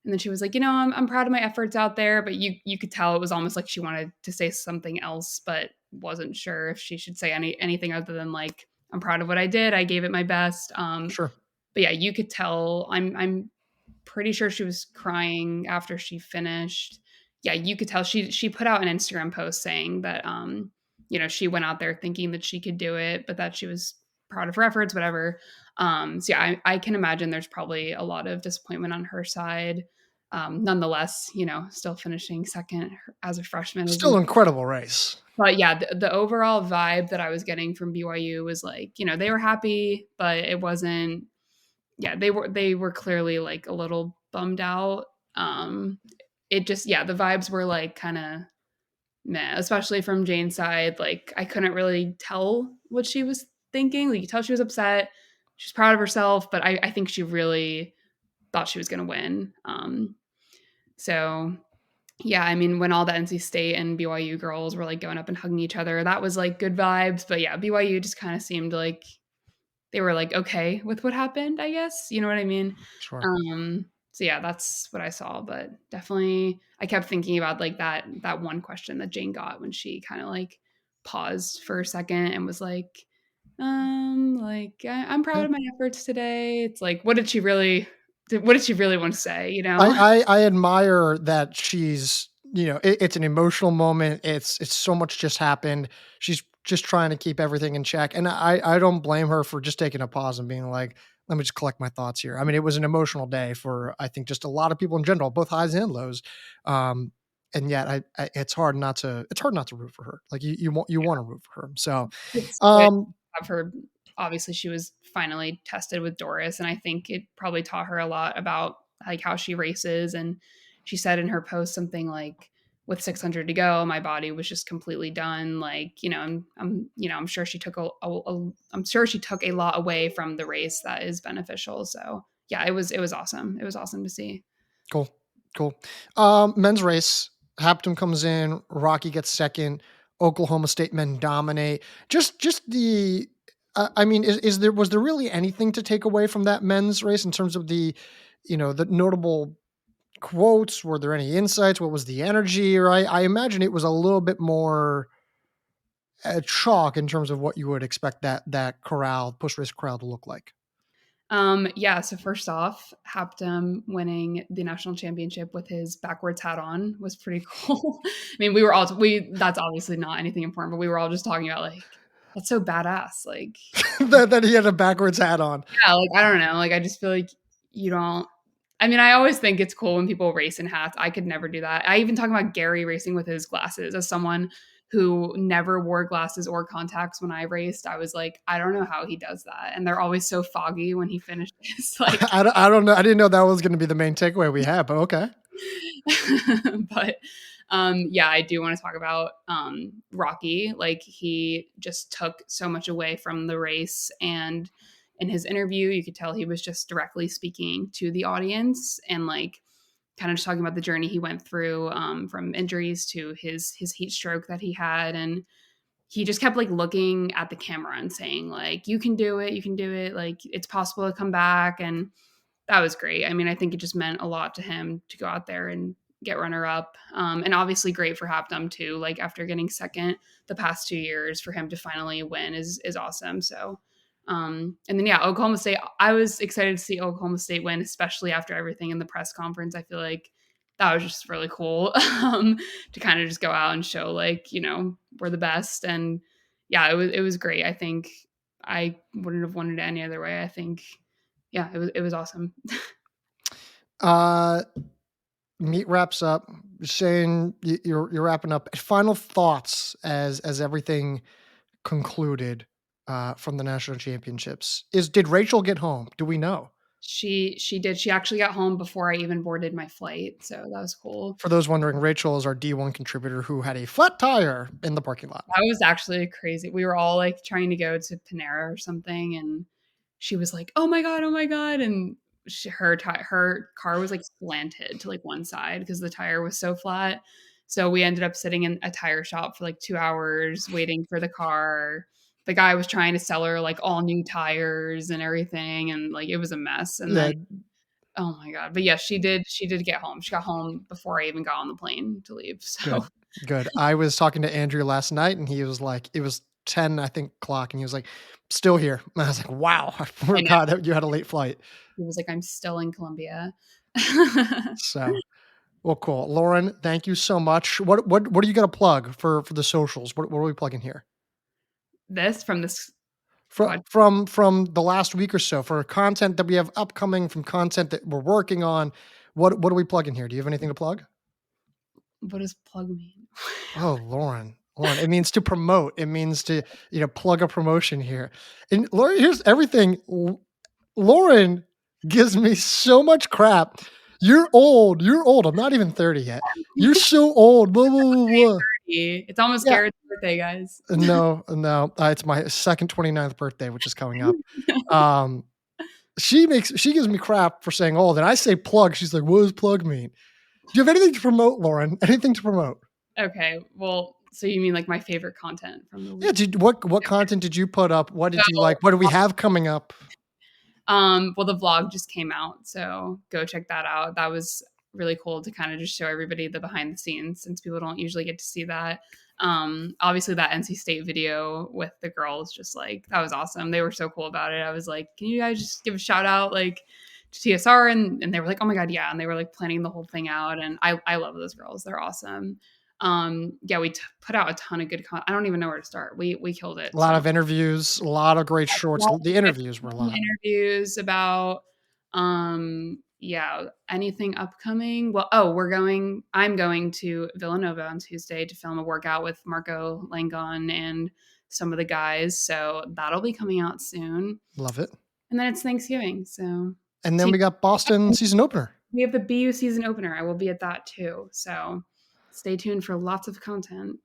then she was like, I'm proud of my efforts out there, but you could tell it was almost like she wanted to say something else, but wasn't sure if she should say anything other than like, I'm proud of what I did. I gave it my best. Sure. But yeah, you could tell. I'm pretty sure she was crying after she finished. Yeah, you could tell she put out an Instagram post saying that she went out there thinking that she could do it, but that she was proud of her efforts, whatever. So yeah, I can imagine there's probably a lot of disappointment on her side. Nonetheless, still finishing second as a freshman is Still incredible race. but yeah, the overall vibe that I was getting from BYU was like, they were happy, but it wasn't yeah, they were clearly like a little bummed out. It just the vibes were like kind of meh, especially from Jane's side. Like I couldn't really tell what she was thinking. Like you could tell she was upset. She's proud of herself, but I think she really thought she was gonna win. So yeah, I mean, when all the NC State and BYU girls were like going up and hugging each other, that was like good vibes. But yeah, BYU just kind of seemed like they were like okay with what happened, I guess. You know what I mean? Sure. So yeah, that's what I saw. But definitely I kept thinking about like that one question that Jane got when she kind of like paused for a second and was like, I'm proud Yeah. of my efforts today. It's like, what did she really want to say, I admire that she's, it's an emotional moment. It's so much just happened. She's just trying to keep everything in check. And I don't blame her for just taking a pause and being like, let me just collect my thoughts here. I mean, it was an emotional day for, I think, just a lot of people in general, both highs and lows. And yet it's hard not to root for her. Like you want to root for her. So, It's good um, to have her. Obviously, she was finally tested with Doris, and I think it probably taught her a lot about like how she races. And she said in her post something like, "With 600 to go, my body was just completely done." Like, I'm sure she took I'm sure she took a lot away from the race that is beneficial. So yeah, it was awesome. It was awesome to see. Cool. Cool. Men's race, Habtom comes in, Rocky gets second, Oklahoma State men dominate. Just the I mean, was there really anything to take away from that men's race in terms of the notable quotes? Were there any insights? What was the energy? Or I imagine it was a little bit more chalk in terms of what you would expect that push race corral to look like. Yeah, so first off, Habtom winning the national championship with his backwards hat on was pretty cool. I mean, that's obviously not anything important, but we were all just talking about like that's so badass. Like, that he had a backwards hat on. yeah, like I don't know, like I just feel like you don't I mean, I always think it's cool when people race in hats. I could never do that. I even talk about Gary racing with his glasses as someone who never wore glasses or contacts when I raced. I was like, I don't know how he does that. And they're always so foggy when he finishes. Like, I don't know. I didn't know that was going to be the main takeaway we had, but okay. But yeah, I do want to talk about Rocky. Like, he just took so much away from the race, and in his interview you could tell he was just directly speaking to the audience, and like kind of just talking about the journey he went through, from injuries to his heat stroke that he had. And he just kept like looking at the camera and saying like, you can do it, like it's possible to come back. And that was great. I mean, I think it just meant a lot to him to go out there and get runner up. And obviously great for Habtom too. Like, after getting second the past 2 years, for him to finally win is awesome. So, and then yeah, Oklahoma State, I was excited to see Oklahoma State win, especially after everything in the press conference. I feel like that was just really cool, to kind of just go out and show like, we're the best. And yeah, it was great. I think I wouldn't have won it any other way. I think, yeah, it was awesome. Meet wraps up. Shane, you're wrapping up. Final thoughts as everything concluded from the national championships. Did Rachel get home? Do we know? She did. She actually got home before I even boarded my flight, so that was cool. For those wondering, Rachel is our D1 contributor who had a flat tire in the parking lot. That was actually crazy. We were all like trying to go to Panera or something, and she was like, oh my god," and her car was like slanted to like one side because the tire was so flat. So we ended up sitting in a tire shop for like 2 hours waiting for the car. The guy was trying to sell her like all new tires and everything, and like it was a mess. And then, oh my god! But yeah, she did get home. She got home before I even got on the plane to leave. So good. I was talking to Andrew last night, and he was like, it was 10, I think, o'clock, and he was like, still here. And I was like, wow, I forgot that you had a late flight. He was like, I'm still in Columbia. So, well, cool. Lauren, thank you so much. What are you going to plug for the socials? What are we plugging here? From the last week or so, for content that we have upcoming, from content that we're working on. What are we plugging here? Do you have anything to plug? What does plug mean? Oh, Lauren, it means to promote. It means to, plug a promotion here. And Lauren, here's everything. Lauren gives me so much crap. You're old. I'm not even 30 yet. You're so old. Blah, blah, blah, blah. It's almost Garrett's birthday, guys. No. It's my second 29th birthday, which is coming up. She gives me crap for saying old, and I say plug. She's like, what does plug mean? Do you have anything to promote, Lauren? Anything to promote? Okay. Well, so you mean like my favorite content from the week? Yeah. What content did you put up? What did you like? What do we have coming up? Well, the vlog just came out, so go check that out. That was really cool to kind of just show everybody the behind the scenes, since people don't usually get to see that. Obviously that NC State video with the girls, just like, that was awesome. They were so cool about it. I was like, can you guys just give a shout out like to TSR? And they were like, oh my god, yeah. And they were like planning the whole thing out, and I love those girls. They're awesome. Yeah, we put out a ton of good content. I don't even know where to start. We killed it. A lot of interviews, a lot of great shorts. The interviews were a lot. Interviews about anything upcoming. Well, I'm going to Villanova on Tuesday to film a workout with Marco Langon and some of the guys. So that'll be coming out soon. Love it. And then it's Thanksgiving. So, and then we got Boston season opener. We have the BU season opener. I will be at that too. So stay tuned for lots of content.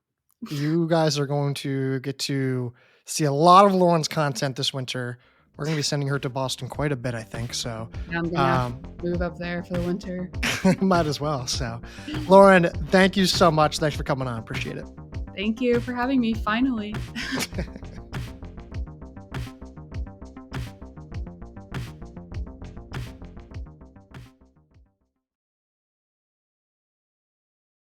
You guys are going to get to see a lot of Lauren's content this winter. We're going to be sending her to Boston quite a bit, I think. So yeah, I'm going to move up there for the winter. Might as well. So, Lauren, thank you so much. Thanks for coming on. Appreciate it. Thank you for having me. Finally.